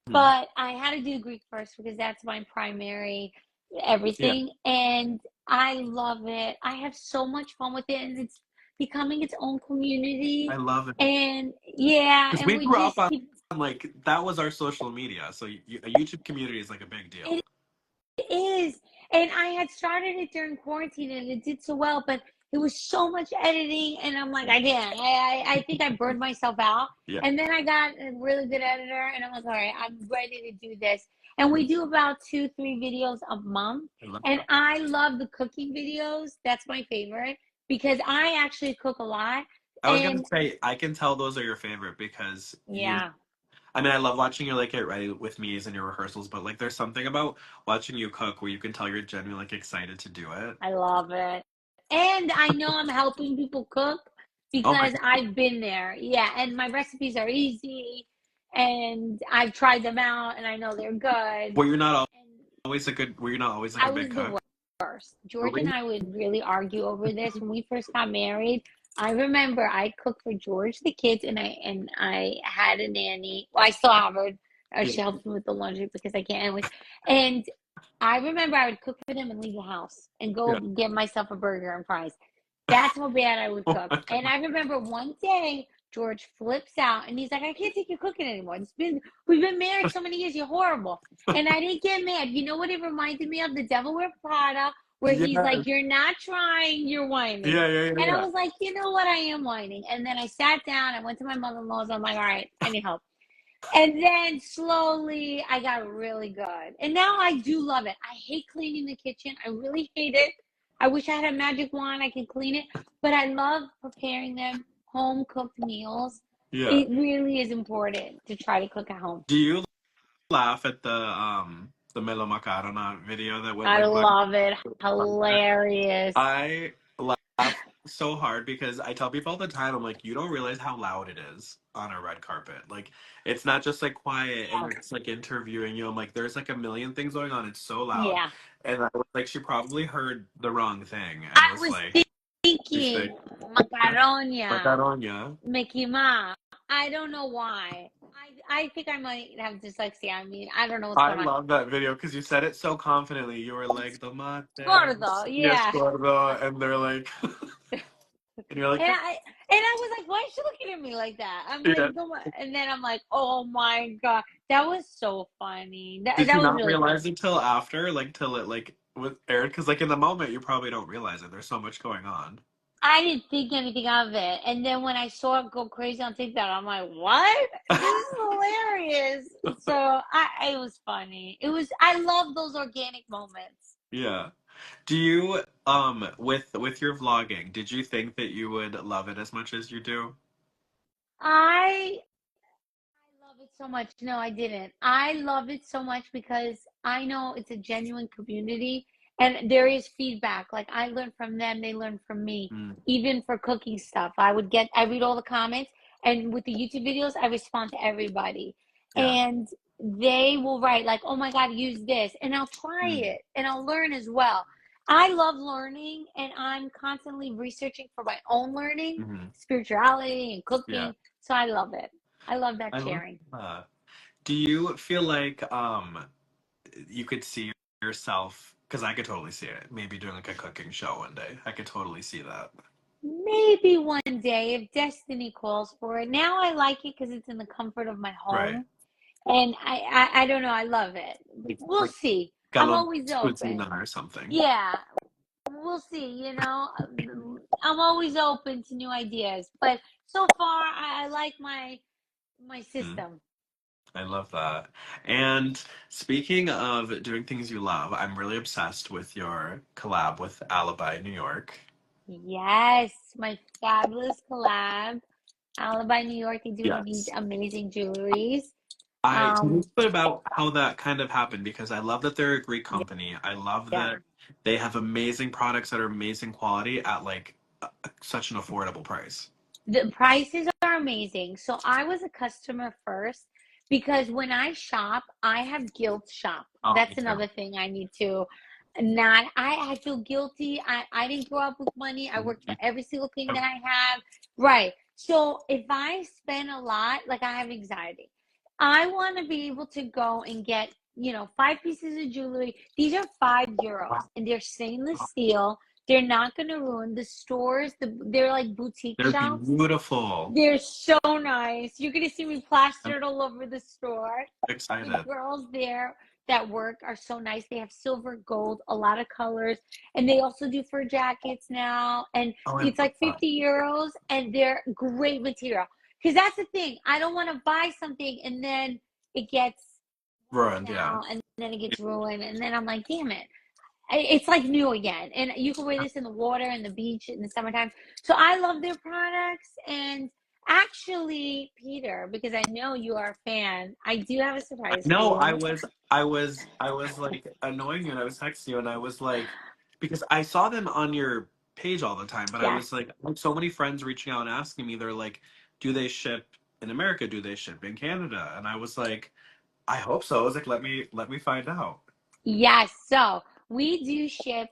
Mhm. but I had to do Greek first because that's my primary Yeah, everything. And I love it. I have so much fun with it, and it's becoming its own I community. love it And yeah, because and we we grew up just on keep like that was our social media, so a YouTube community is like a big deal. it is. And I had started it during quarantine and it did so well, but it was so much editing. And I'm like, I didn't. I think I burned myself out. Yeah, And then I got a really good editor and I'm like, all right, I'm ready to do this. And we do about two, three videos a month. I love And that. I love the cooking videos. That's my favorite because I actually cook a lot. I was gonna And say I can tell those are your favorite because you yeah, I mean, I love watching you like get ready with me and your rehearsals, but like there's something about watching you cook where you can tell you're genuinely like excited to do it. I love it. And I know I'm helping people cook Oh my because God. I've been there. Yeah, and my recipes are easy and I've tried them out and I know they're good. Were you not And were you not always like a I big was the cook? worst. George and Really? I would really argue over this when we first got married. I remember I cooked for George, the kids, and I had a nanny. Well, I still have her. Yeah. She helps me with the laundry because I can't anyway. And I remember I would cook for them and leave the house and go Yeah. get myself a burger and fries. That's how bad I would Oh cook. my And God. I remember one day George flips out and he's like, I can't take you cooking anymore. We've been married so many years, you're horrible. And I didn't get mad. You know what it reminded me of? The Devil Wears Prada, where he's Yes. like, you're not trying, you're whining. Yeah, yeah, yeah, And I yeah. was like, you know what? I am whining. And then I sat down, I went to my mother-in-law's. I'm like, all right, I need help. And then slowly I got really good. And now I do love it. I hate cleaning the kitchen. I really hate it. I wish I had a magic wand I could clean it, but I love preparing them home cooked meals. Yeah. It really is important to try to cook at home. Do you laugh at the Melo Macarona video that went I like viral? love it. Hilarious. I laugh so hard because I tell people all the time, I'm like, you don't realize how loud it is on a red carpet. Like, it's not just like quiet and Yeah. it's like interviewing you. I'm like, there's like a million things going on. It's so loud. Yeah. And I was like, she probably heard the wrong thing. And I I was was like, You say Mickey, Macaronia, macaronia. Mickey Ma. I don't know why. I think I might have dyslexia. I mean, I don't know what's I going on. love that video because you said it so confidently. You were like, the mate, Gordo, yes, yeah. gordo, and they're like, and you're like, And I was like, why is she looking at me like that? I'm yeah. like, "Don't and then I'm like, oh my God. That was so funny. That Did that you was not really realize funny. until after, like, till it, like, was aired? Because, like, in the moment, you probably don't realize it. There's so much going on. I didn't think anything of it. And then when I saw it go crazy on TikTok, I'm like, what? This is hilarious. So it was funny. I love those organic moments. Yeah. Do you, with your vlogging, did you think that you would love it as much as you do? I I love it so much. No, I didn't. I love it so much because I know it's a genuine community and there is feedback. Like I learn from them, they learn from me. Mm, Even for cooking stuff, I read all the comments, and with the YouTube videos, I respond to everybody. yeah. And they will write like, "Oh my God, use this." And I'll try Mm, it and I'll learn as well. I love learning and I'm constantly researching for my own learning, mhm. spirituality and Yeah. cooking. So I love it. I love that I love sharing. that. Do you feel like, you could see yourself, because I could totally see it, maybe doing like a cooking show one day. I could totally see that. Maybe one day if destiny calls for it. Now I like it because it's in the comfort of my Right. home. And I don't know, I love it. We'll Like see. I'm Gallo always open. or something. Yeah, we'll see, you know. I'm always open to new ideas. But so far I like my Mm, system. I love that. And speaking of doing things you love, I'm really obsessed with your collab with Alibi New York. Yes, my fabulous collab. Alibi New York, they do these Yes. amazing jewelries. Tell me Um, a bit about how that kind of happened because I love that they're a Greek company. I love yeah. that they have amazing products that are amazing quality at like such an affordable price. The prices are amazing. So I was a customer first because when I shop, I have guilt shop. Oh, me That's too. another thing I need to not I feel guilty. I didn't grow up with money. I worked for Mhm. every single thing that I have. Right. So if I spend a lot, like I have anxiety. I want to be able to go and get, five pieces of jewelry. These are €5 Wow. and they're stainless steel. They're not going to ruin the stores. They're like boutique They're shops. beautiful. They're so nice. You're gonna see me I'm plastered all over the store. The excited. girls there that work are so nice. They have silver, gold, a lot of colors, and they also do fur jackets now. And Oh, I it's love like that. €50, and they're great material. Because that's the thing. I don't want to buy something and then it gets worn Ruined, yeah. out, and then it gets ruined, and then I'm like, damn it. It's like new again, and you can wear this in the water and the beach in the summertime. So I love their products. And actually, Peter, because I know you are a fan, I do have a surprise for No, you. I was like annoying you and I was texting you and I was like, because I saw them on your page all the time, but I Yes. was like, I had so many friends reaching out and asking me, they're like, do they ship in America? Do they ship in Canada? And I was like, I hope so. I was like, let me find out. Yes. So we do ship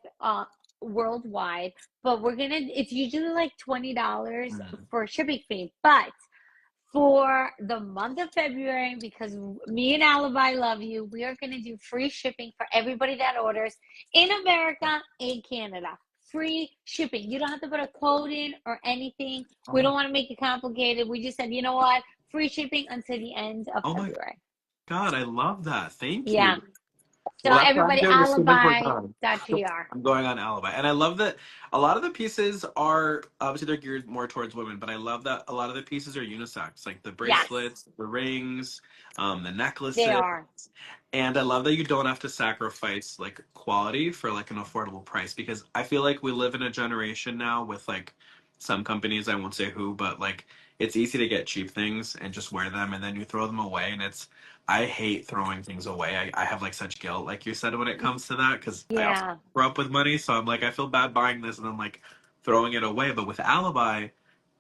worldwide, but it's usually like $20 Mm. for shipping fee. But for the month of February, because me and Alibi love you, we are going to do free shipping for everybody that orders in America and Canada. Free shipping. You don't have to put a code in or anything. We don't Oh, want to make it complicated. We just said, you know what? Free shipping until the end of oh my February. God, I love that. Thank Yeah. you. So Well, that's what I'm everybody, doing as soon as we're done. alibi.gr. I'm going on Alibi. And I love that a lot of the pieces are obviously they're geared more towards women, but I love that a lot of the pieces are unisex, like the Yes, bracelets, the rings, the they necklaces. are. And I love that you don't have to sacrifice like quality for like an affordable price because I feel like we live in a generation now with like some companies, I won't say who, but like it's easy to get cheap things and just wear them and then you throw them away and it's I hate throwing things away. I have like such guilt, like you said, when it comes to that because I also Yeah. grew up with money, so I'm like I feel bad buying this and then like throwing it away. But with Alibi,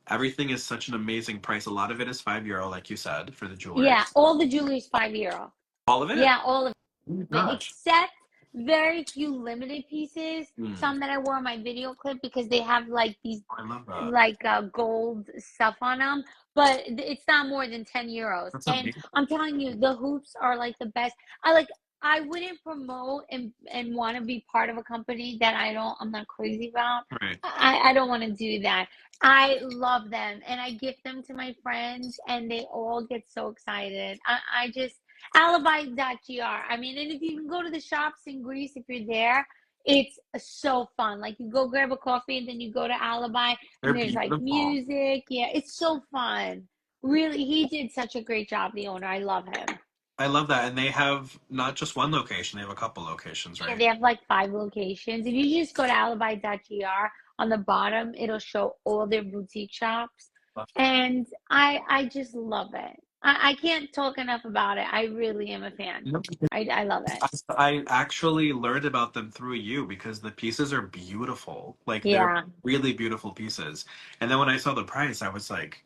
everything is such an amazing price. A lot of it is €5, like you said, for the jewelry. Yeah, all the jewelry is €5. All of it? Yeah, all of Oh my it, gosh. except very few limited pieces. Mm. Some that I wore in my video clip because they have like these I love that. like gold stuff on them, but it's not more than 10 euros. That's And amazing. I'm telling you, the hoops are like the best. I like. I wouldn't promote and want to be part of a company that I'm not crazy about. Right. I don't want to do that. I love them and I gift them to my friends and they all get so excited. I just alibi.gr. I mean, and if you can go to the shops in Greece if you're there, it's so fun. Like you go grab a coffee and then you go to Alibi They're and there's like beautiful. music. Yeah, it's so fun. Really, he did such a great job, the owner. I love him. I love that. And they have not just one location, they have a couple locations, Yeah, right? they have like 5 locations. If you just go to alibi.gr on the bottom, it'll show all their boutique shops. And I just love it. I can't talk enough about it. I really am a fan. No, I love it. I actually learned about them through you because the pieces are beautiful. Like they're Yeah, really beautiful pieces. And then when I saw the price, I was like,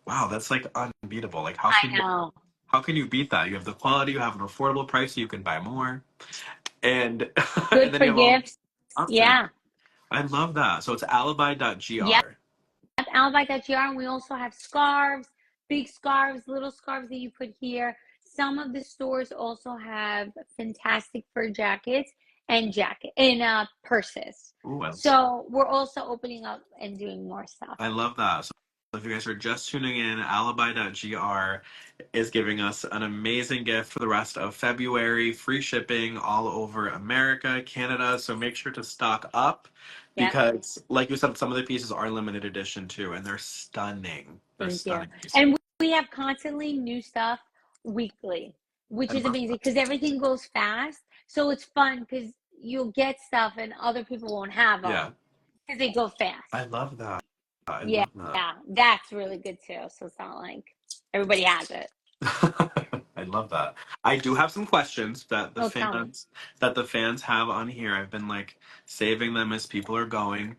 wow, that's like unbeatable. Like I know. how can you beat that? You have the quality, you have an affordable price, so you can buy more. And and Good then for you have all gifts. the options. Yeah. I love that. So it's Yep. alibi.gr. Alibi.gr. And we also have scarves, big scarves, little scarves that you put here. Some of the stores also have fantastic fur jackets and purses. Ooh, So we're also opening up and doing more stuff. I love that. So if you guys are just tuning in, alibi.gr is giving us an amazing gift for the rest of February. Free shipping all over America, Canada. So make sure to stock up Yep. because, like you said, some of the pieces are limited edition too, and they're stunning. They're Thank you. stunning pieces. And we have constantly new stuff weekly, which I is love amazing that. because everything goes fast. So it's fun because you'll get stuff and other people won't have Yeah, them because they go fast. I love that. I Yeah, love that. yeah, that's really good too. So it's not like everybody has it. I love that. I do have some questions Oh, tell me. that the fans have on here. I've been like saving them as people are going.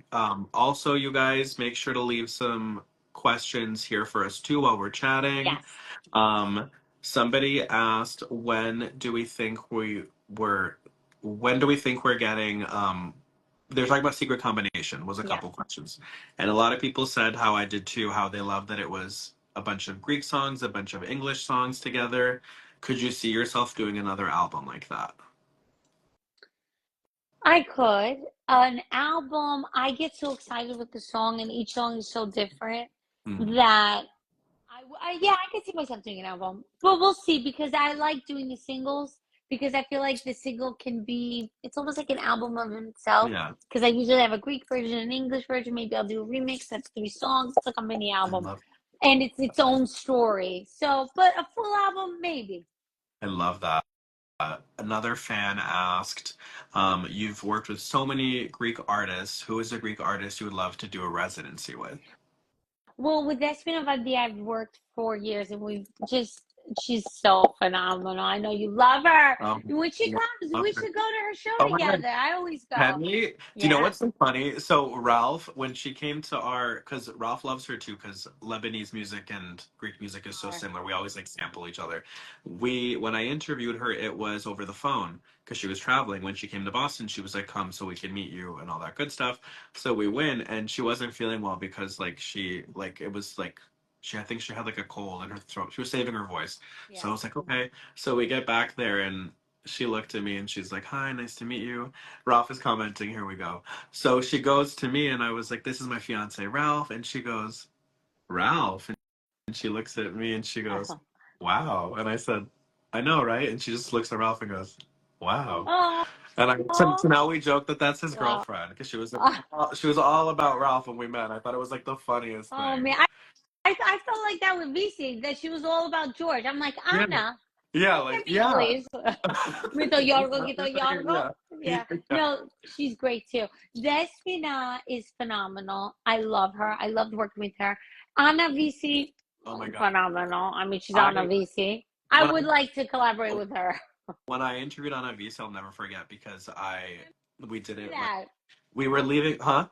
Also, you guys make sure to leave some questions here for us too while we're chatting. Yes. Um, somebody asked when do we think we're getting they're talking about secret combination was a Yes. couple questions. And a lot of people said how I did too, how they loved that it was a bunch of Greek songs, a bunch of English songs together. Could you see yourself doing another album like that? I could. An album, I get so excited with the song, and each song is so different Mm, that yeah, I could see myself doing an album. But we'll see because I like doing the singles because I feel like the single can be, it's almost like an album of itself. yeah, Because I usually have a Greek version, an English version. Maybe I'll do a remix. That's 3 songs. It's like a mini I album. love And it's its own story. So, but a full album, maybe. I love that. Another fan asked, you've worked with so many Greek artists. Who is a Greek artist you would love to do a residency with? Well, with Despina Vadia, I've worked 4 years and she's so phenomenal. I know you love her. When she comes, Love we her. should go to her show Oh my God. together. I always go. Can we? Do you know Yeah. what's so funny? So Ralph, when she came to because Ralph loves her too, because Lebanese music and Greek music is so similar. We always like sample each other. When I interviewed her, it was over the phone because she was traveling. When she came to Boston, she was like, "Come so we can meet you and all that good stuff." So we went, and she wasn't feeling well because it was like. I think she had like a cold in her throat. She was saving her voice. So Yeah. I was like, okay. So we get back there and she looked at me and she's like, hi, nice to meet you. Ralph is commenting, here we go. So she goes to me and I was like, this is my fiance, Ralph. And she goes, Ralph. And she looks at me and she goes, wow. And I said, I know, right? And she just looks at Ralph and goes, wow. Oh, And so now we joke that that's his wow. girlfriend because she was all about Ralph when we met. I thought it was like the funniest Oh thing. man, I felt like that with VC, that she was all about George. I'm like, Yeah, Anna, yeah, look at like me, yeah. please. Mito Yorgo, Gito Yorgo. Yeah. Yeah. Yeah. No, she's great too. Despina is phenomenal. I love her. I loved working with her. Anna VC, Oh my God. phenomenal. I mean, she's Anna I VC. I when would like to collaborate I with her. when I interviewed Anna Visa, I'll never forget because we did it like That. we were leaving, huh?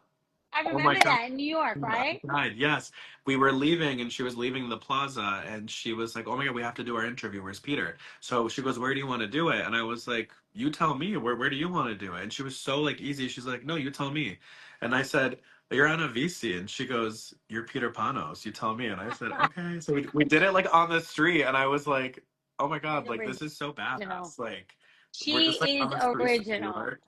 I Oh my remember God. that in New York, right? Right, yes. We were leaving and she was leaving the plaza and she was like, "Oh my God, we have to do our interview. Where's Peter?" So she goes, "Where do you want to do it?" And I was like, "You tell me. Where do you want to do it?" And she was so like easy. She's like, "No, you tell me." And I said, "You're on a VC." And she goes, "You're Peter Panos. You tell me." And I said, "Okay." So we did it like on the street and I was like, "Oh my She's God, like this is so original. badass." Like we're just like She on is the streets of New original. York.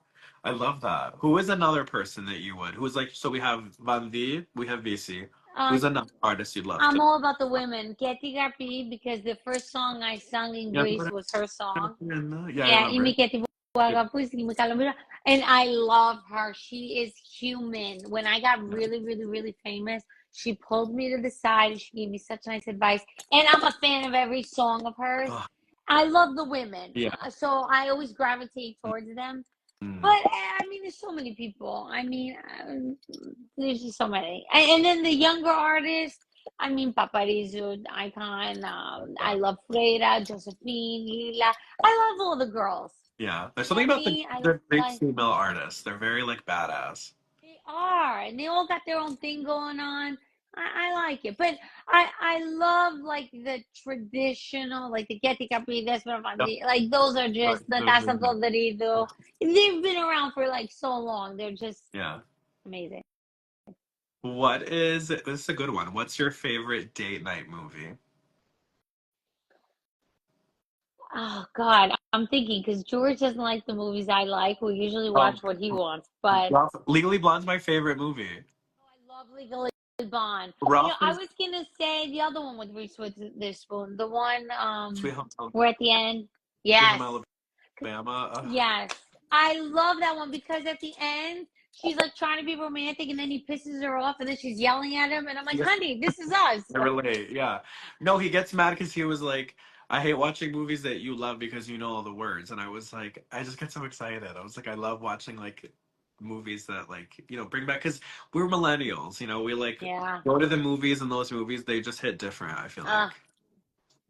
I love that. Who is another person that you would? Who's like, so we have Van V, we have VC. Who's Um, another artist you'd love I'm to? all about the women. Katy Gapi, because the first song I sung in Yeah, Greece was her song. I Yeah, remember. Kalomira. And I love her. She is human. When I got really, really, really famous, she pulled me to the side and she gave me such nice advice. And I'm a fan of every song of hers. Oh, I love the women. yeah. So I always gravitate towards them. Mm. But I mean, there's so many people. I mean, there's just so many. And then the younger artists. I mean, Paparizu, Icon. I Yeah. love Freira, Josephine, Lila. I love all the girls. Yeah. There's You know something what I about mean? I the big like female artists. They're very like badass. they are, and they all got their own thing going on. I like it, but I love like the traditional, like the Getty Capriles, Yep. like those are But just the those Tasa are- Toderido. They've been around for like so long. They're just Yeah. amazing. This is a good one. What's your favorite date night movie? Oh God, I'm thinking because George doesn't like the movies I like. We usually Oh, watch what he wants, but Legally Blonde's my favorite movie. I love Legally Blonde. You know, Ralph I is was gonna say the other one with Reese Witherspoon, the one Sweet Home Alabama. where at the end, Sweet Home yes, Alabama. Ugh. yes, I love that one because at the end she's like trying to be romantic, and then he pisses her off, and then she's yelling at him, and I'm like, Yeah, honey, this is us. I relate. Yeah. No, he gets mad because he was like, I hate watching movies that you love because you know all the words. And I was like, I just get so excited. I was like, I love watching like movies that like, bring back, because we're millennials, we like Yeah, go to the movies and those movies, they just hit different, I feel uh, like.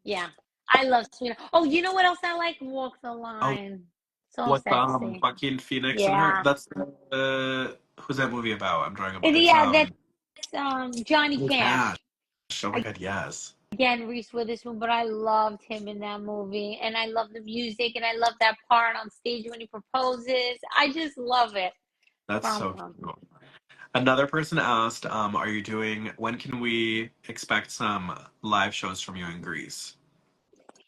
yeah, I love Sweet. Oh, you know what else I like? Walk the Oh, Line. So with sexy. Joaquin Phoenix and her. Yeah. That's who's that movie about? I'm drawing about. And It's yeah, that's Johnny Cash. Cash. Oh my God, yes. Again, Reese Witherspoon, but I loved him in that movie, and I love the music, and I love that part on stage when he proposes. I just love it. That's Prom so prom. cool. Another person asked, when can we expect some live shows from you in Greece?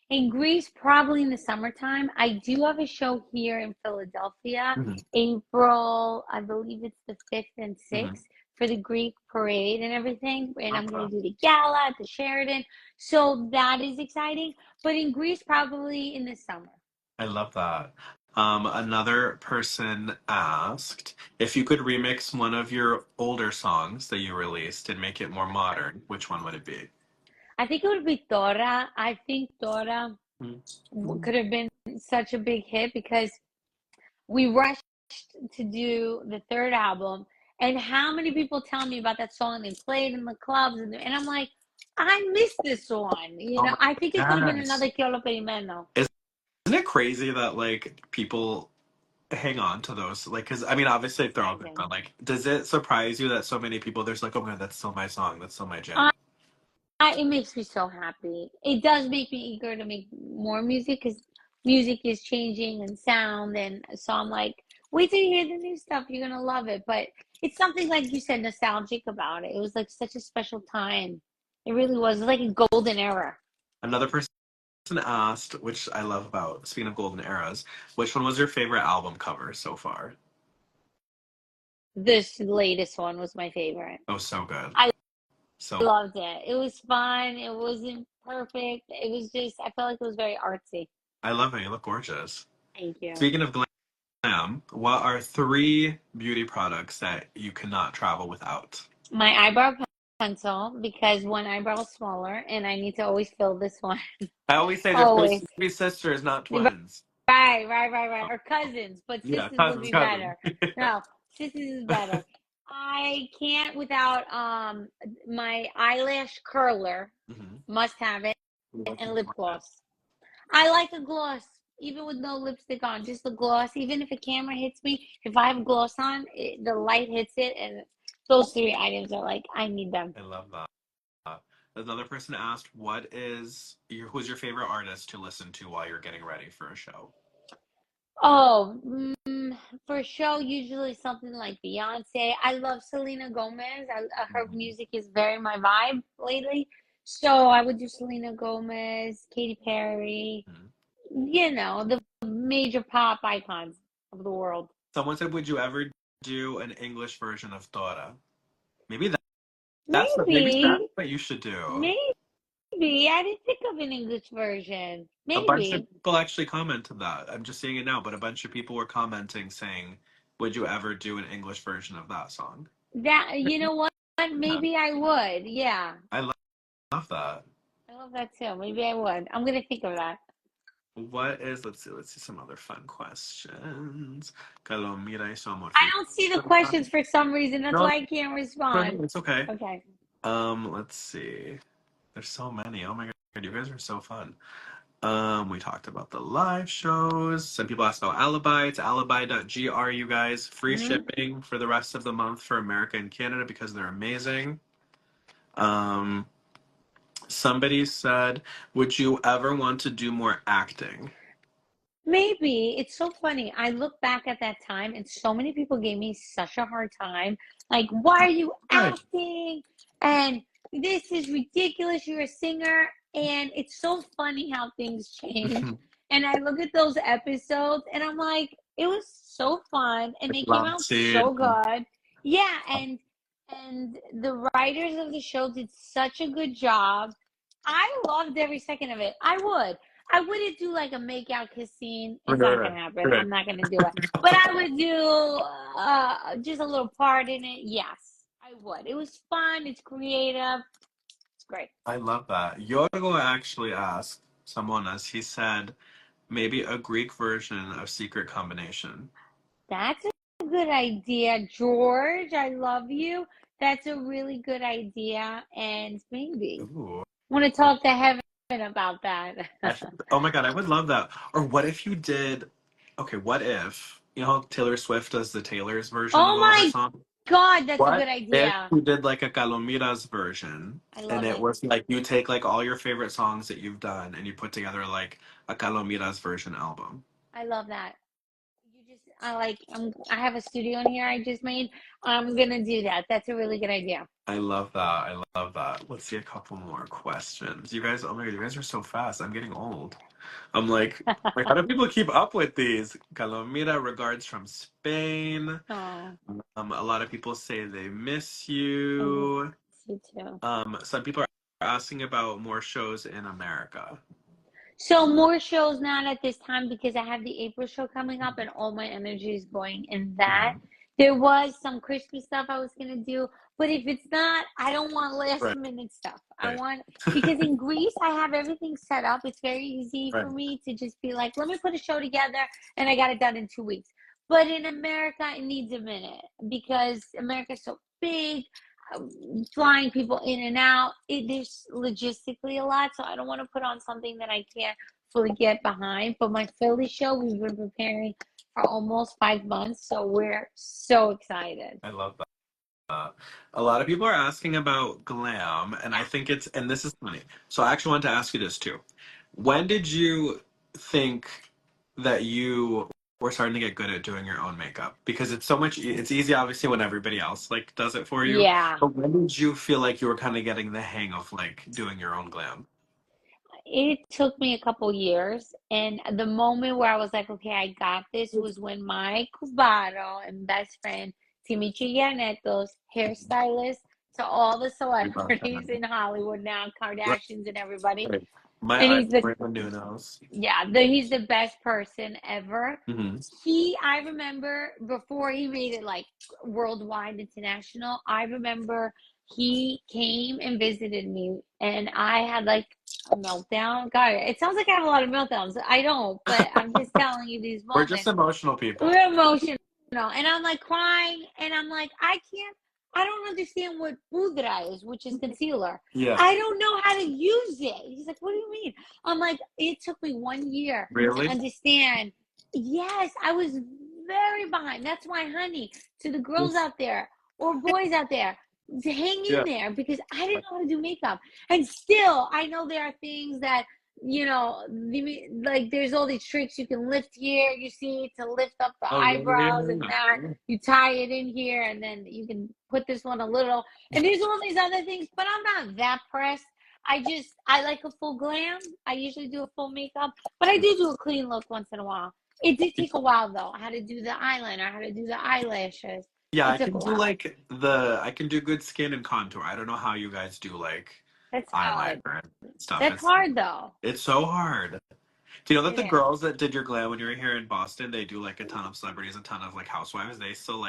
In Greece, probably in the summertime. I do have a show here in Philadelphia, Hmm. April, I believe it's the 5th and Hmm. 6th for the Greek parade and everything. And I'm going Okay. to do the gala at the Sheraton. So that is exciting. But in Greece, probably in the summer. I love that. Another person asked if you could remix one of your older songs that you released and make it more modern, which one would it be? I think it would be Dora. I think Dora Mhm. could have been such a big hit because we rushed to do the third album. And how many people tell me about that song? They played in the clubs, and I'm like, I missed this one. Oh my I think it could have been gosh. another Chiolo Perimeno. Isn't it crazy that like people hang on to those? Like, because I mean, obviously It's they're all good, amazing. but like, does it surprise you that so many people there's like, oh my God, that's still my song, that's still my Uh, jam? it makes me so happy. It does make me eager to make more music because music is changing and sound. And so I'm like, wait till you hear the new stuff. You're going to love it. But it's something, like you said, nostalgic about it. It was like such a special time. It really was. It was like a golden era. Another person asked, which I love about, speaking of golden eras, which one was your favorite album cover so far? This latest one was my favorite. Oh, so good. I So loved it. It was fun. It wasn't perfect. It was just, I felt like it was very artsy. I love it. You look gorgeous. Thank you. Speaking of glam, what are three beauty products that you cannot travel without? My eyebrow pencil, because one eyebrow is smaller and I need to always fill this one. I always say they're supposed Always. to be sisters, not twins. Right. Or cousins, but Yeah, sisters would cousins, be cousins. better. No, sisters is better. I can't without my eyelash curler, Hmm. must have it, and lip gloss. I like a gloss, even with no lipstick on, just a gloss. Even if a camera hits me, if I have gloss on, the light hits it, and Those three items are like, I need them. I love that. Another person asked, who's your favorite artist to listen to while you're getting ready for a show? Oh, for a show, usually something like Beyonce. I love Selena Gomez. Her Mhm. music is very my vibe lately. So I would do Selena Gomez, Katy Perry, Mhm. the major pop icons of the world. Someone said, would you ever do an English version of Dora? Maybe maybe that's Maybe, what you should do. maybe. I didn't think of an English version. A bunch of Maybe. people actually commented that. I'm just seeing it now, but a bunch of people were commenting saying, would you ever do an English version of that song? That, you know what? Yeah, Maybe I would. Yeah. I love that. I love that too. Maybe I would. I'm gonna think of that. Let's see some other fun questions. Kalomira y su amor I don't see the questions for some reason. That's No, why I can't no, respond. no, it's okay. Okay. Let's see. There's so many. Oh my God, you guys are so fun. We talked about the live shows. Some people asked about Alibi. It's alibi.gr, you guys. Free Hmm. shipping for the rest of the month for America and Canada because they're amazing. Um, Somebody said, would you ever want to do more acting? Maybe. It's so funny. I look back at that time and so many people gave me such a hard time. Like, why are you Good. acting? And this is ridiculous. You're a singer. And it's so funny how things change. And I look at those episodes and I'm like, it was so fun and Like they came love out scene. so good. Yeah, and the writers of the show did such a good job. I loved every second of it. I wouldn't do like a makeout kiss scene. It's not Right, gonna happen. right. I'm not gonna do it. But I would do just a little part in it. Yes, I would. It was fun. It's creative. It's great. I love that. Yorgo actually asked someone as he said maybe a Greek version of Secret Combination. That's a good idea, George. I love you. That's a really good idea. And maybe Ooh. want to talk to heaven about that. Oh my God, I would love that. Or what if you did, okay, what if, you know how Taylor Swift does the Taylor's version of Oh all her my songs? God, that's a What good if idea. you did like a Kalomira's version I and love it it. was like you take like all your favorite songs that you've done and you put together like a Kalomira's version album? I love that. I have a studio in here I just made. I'm gonna do that. That's a really good idea. I love that. I love that. Let's see a couple more questions. You guys, oh my God, you guys are so fast. I'm getting old. I'm like, how do people keep up with these? Kalomira, regards from Spain. Oh, A lot of people say they miss I miss you. you too. Some people are asking about more shows in America. So more shows not at this time because I have the April show coming up and all my energy is going in that. Mhm. There was some Christmas stuff I was gonna do, but if it's not, I don't want last Right, minute stuff. I right, want because in Greece I have everything set up. It's very easy right. for me to just be like, let me put a show together and I got it done in 2 weeks. But in America, it needs a minute because America's so big, flying people in and out. There's logistically a lot, so I don't want to put on something that I can't fully get behind. But my Philly show, we've been preparing for almost 5 months, so we're so excited. I love that. A lot of people are asking about glam, and I Yeah. think and this is funny. So I actually wanted to ask you this too. When did you think that you were starting to get good at doing your own makeup? Because it's easy obviously when everybody else like does it for you. Yeah. But when did you feel like you were kind of getting the hang of like doing your own glam? It took me a couple years, and the moment where I was like, okay, I got this was when my cubano and best friend, Timmy Chiganeto's hairstylist to all the I love celebrities that. in Hollywood now, Right, Kardashians and everybody. right. My And eyes he's the were in the new nose. yeah, he's the best person ever. Hmm. I remember before he made it like worldwide, international, I remember he came and visited me and I had like a meltdown. God, it sounds like I have a lot of meltdowns. I don't, but I'm just telling you these We're just moments. emotional people. We're emotional. And I'm like crying and I'm like, I don't understand what Budra is, which is concealer. Yeah. I don't know how to use it. He's like, what do you mean? I'm like, it took me 1 year to Really? understand. Yes, I was very behind. That's why, honey, to the girls out there, or boys out there, hang in Yeah. there, because I didn't know how to do makeup. And still, I know there are things that, like there's all these tricks. You can lift here, you see, to lift up the Oh, yeah, eyebrows, and that you tie it in here, and then you can put this one a little. And there's all these other things, but I'm not that pressed. I like a full glam. I usually do a full makeup, but I do a clean look once in a while. It did take a while though. I had to do the eyeliner, I had to do the eyelashes. Yeah, It I took can a do while. like I can do good skin and contour. I don't know how you guys do like That's hard. eyeliner and stuff. That's hard though. It's so hard. Do you know that It the is. girls that did your glam when you were here in Boston, they do like a ton of celebrities, a ton of like housewives. They still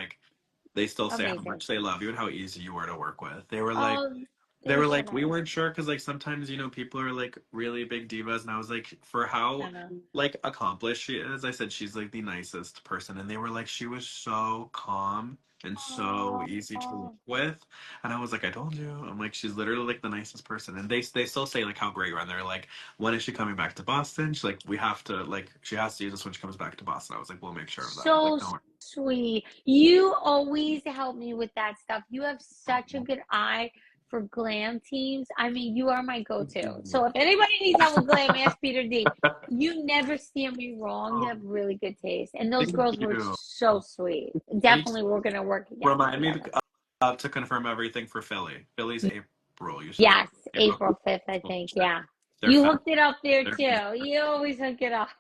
say how Amazing. much they love you and how easy you were to work with. They were like Oh, they they're were so like, we nice. weren't sure because like sometimes people are like really big divas, and I was like, for I how know. like accomplished she is, I said she's like the nicest person, and they were like, she was so calm and so easy to work Oh, with, and I was like, I told you, I'm like, she's literally like the nicest person, and they still say like how great you are, and they're like, when is she coming back to Boston? She's like, we have to like she has to use this when she comes back to Boston. I was like, we'll make sure of that. Like, so don't sweet. You always help me with that stuff. You have such a good eye for glam teams. I mean, you are my go-to. worry. So if anybody needs help with glam, ask Peter D. You never steer me wrong. You Oh, have really good taste. And those thank girls were you. so sweet. Thank Definitely we're gonna work again Remind me together. to confirm everything for Philly. Philly's April. You said Yes, April. April 5th, I think. Yeah. They're You fast. hooked it up there They're too. You always hook it up.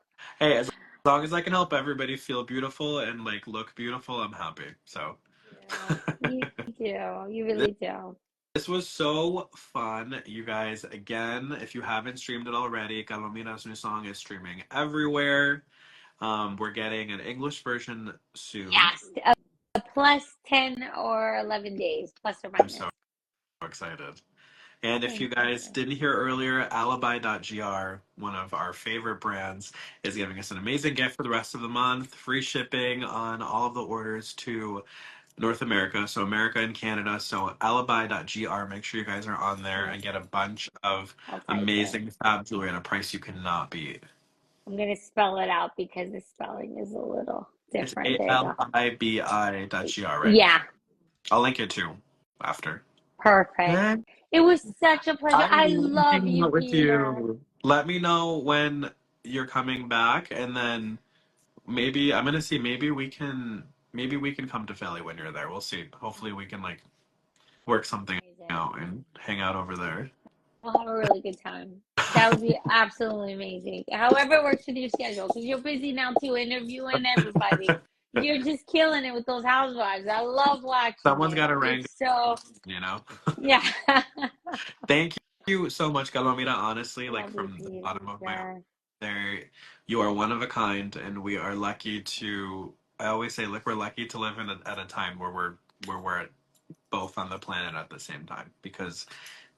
Hey, as long as I can help everybody feel beautiful and like look beautiful, I'm happy. So Yeah, you do. You this, really do. this was so fun, you guys. Again, if you haven't streamed it already, Kalomira's new song is streaming everywhere. We're getting an English version soon. Yes, a plus 10 or 11 days, plus or I'm so minus. excited. And if you Thank guys you. didn't hear earlier, alibi.gr, one of our favorite brands, is giving us an amazing gift for the rest of the month. Free shipping on all of the orders to North America, so America and Canada. So alibi.gr, make sure you guys are on there Yes, and get a bunch of I'll type it. amazing fab jewelry at a price you cannot beat. I'm going to spell it out because the spelling is a little It's different. There you go. alibi.gr, right? Yeah, I'll link it too after. perfect. Okay. It was such a pleasure. I I love love hanging you, out with Peter. you. Let me know when you're coming back, and then maybe I'm gonna see. Maybe we can come to Philly when you're there. We'll see. Hopefully, we can like work something Amazing. out and hang out over there. We'll have a really good time. That would be absolutely amazing. However it works with your schedule, because you're busy now too, interviewing everybody. You're just killing it with those housewives. I love watching Someone's got you. to wrangle, It's so, you know. yeah. Thank you so much, Kalomira. Honestly, like Love you, from the bottom of my heart, Peter. there, you are one of a kind, and we are lucky to. I always say, like, we're lucky to live at a time where we're both on the planet at the same time, because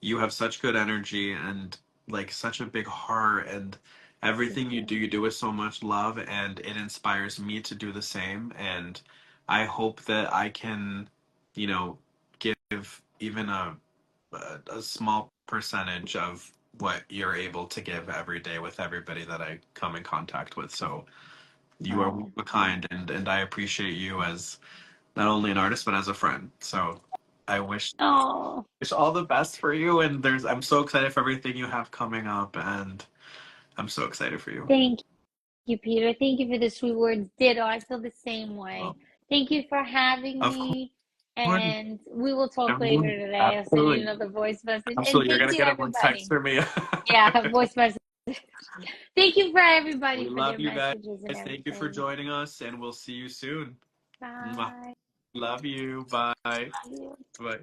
you have such good energy and like such a big heart, and Thank everything you. you do with so much love, and it inspires me to do the same. And I hope that I can, you know, give even a small percentage of what you're able to give every day with everybody that I come in contact with. So you are one Oh, of a kind, and I appreciate you as not only an artist but as a friend. So I oh, wish all the best for you, and I'm so excited for everything you have coming up, and I'm so excited for you. thank you, Peter. Thank you for the sweet words. Ditto. I feel the same way. Well, Thank you for having of me. course, And we will talk later absolutely, today. I'll send you absolutely, another voice message. And absolutely. You're thank gonna you, get a voice text everybody. from me. Yeah, voice message. Thank you for We everybody for love their you guys. messages and Thank you for everything. joining us, and we'll see you soon. Mwah. Bye. Love you. Bye. Love you. Bye.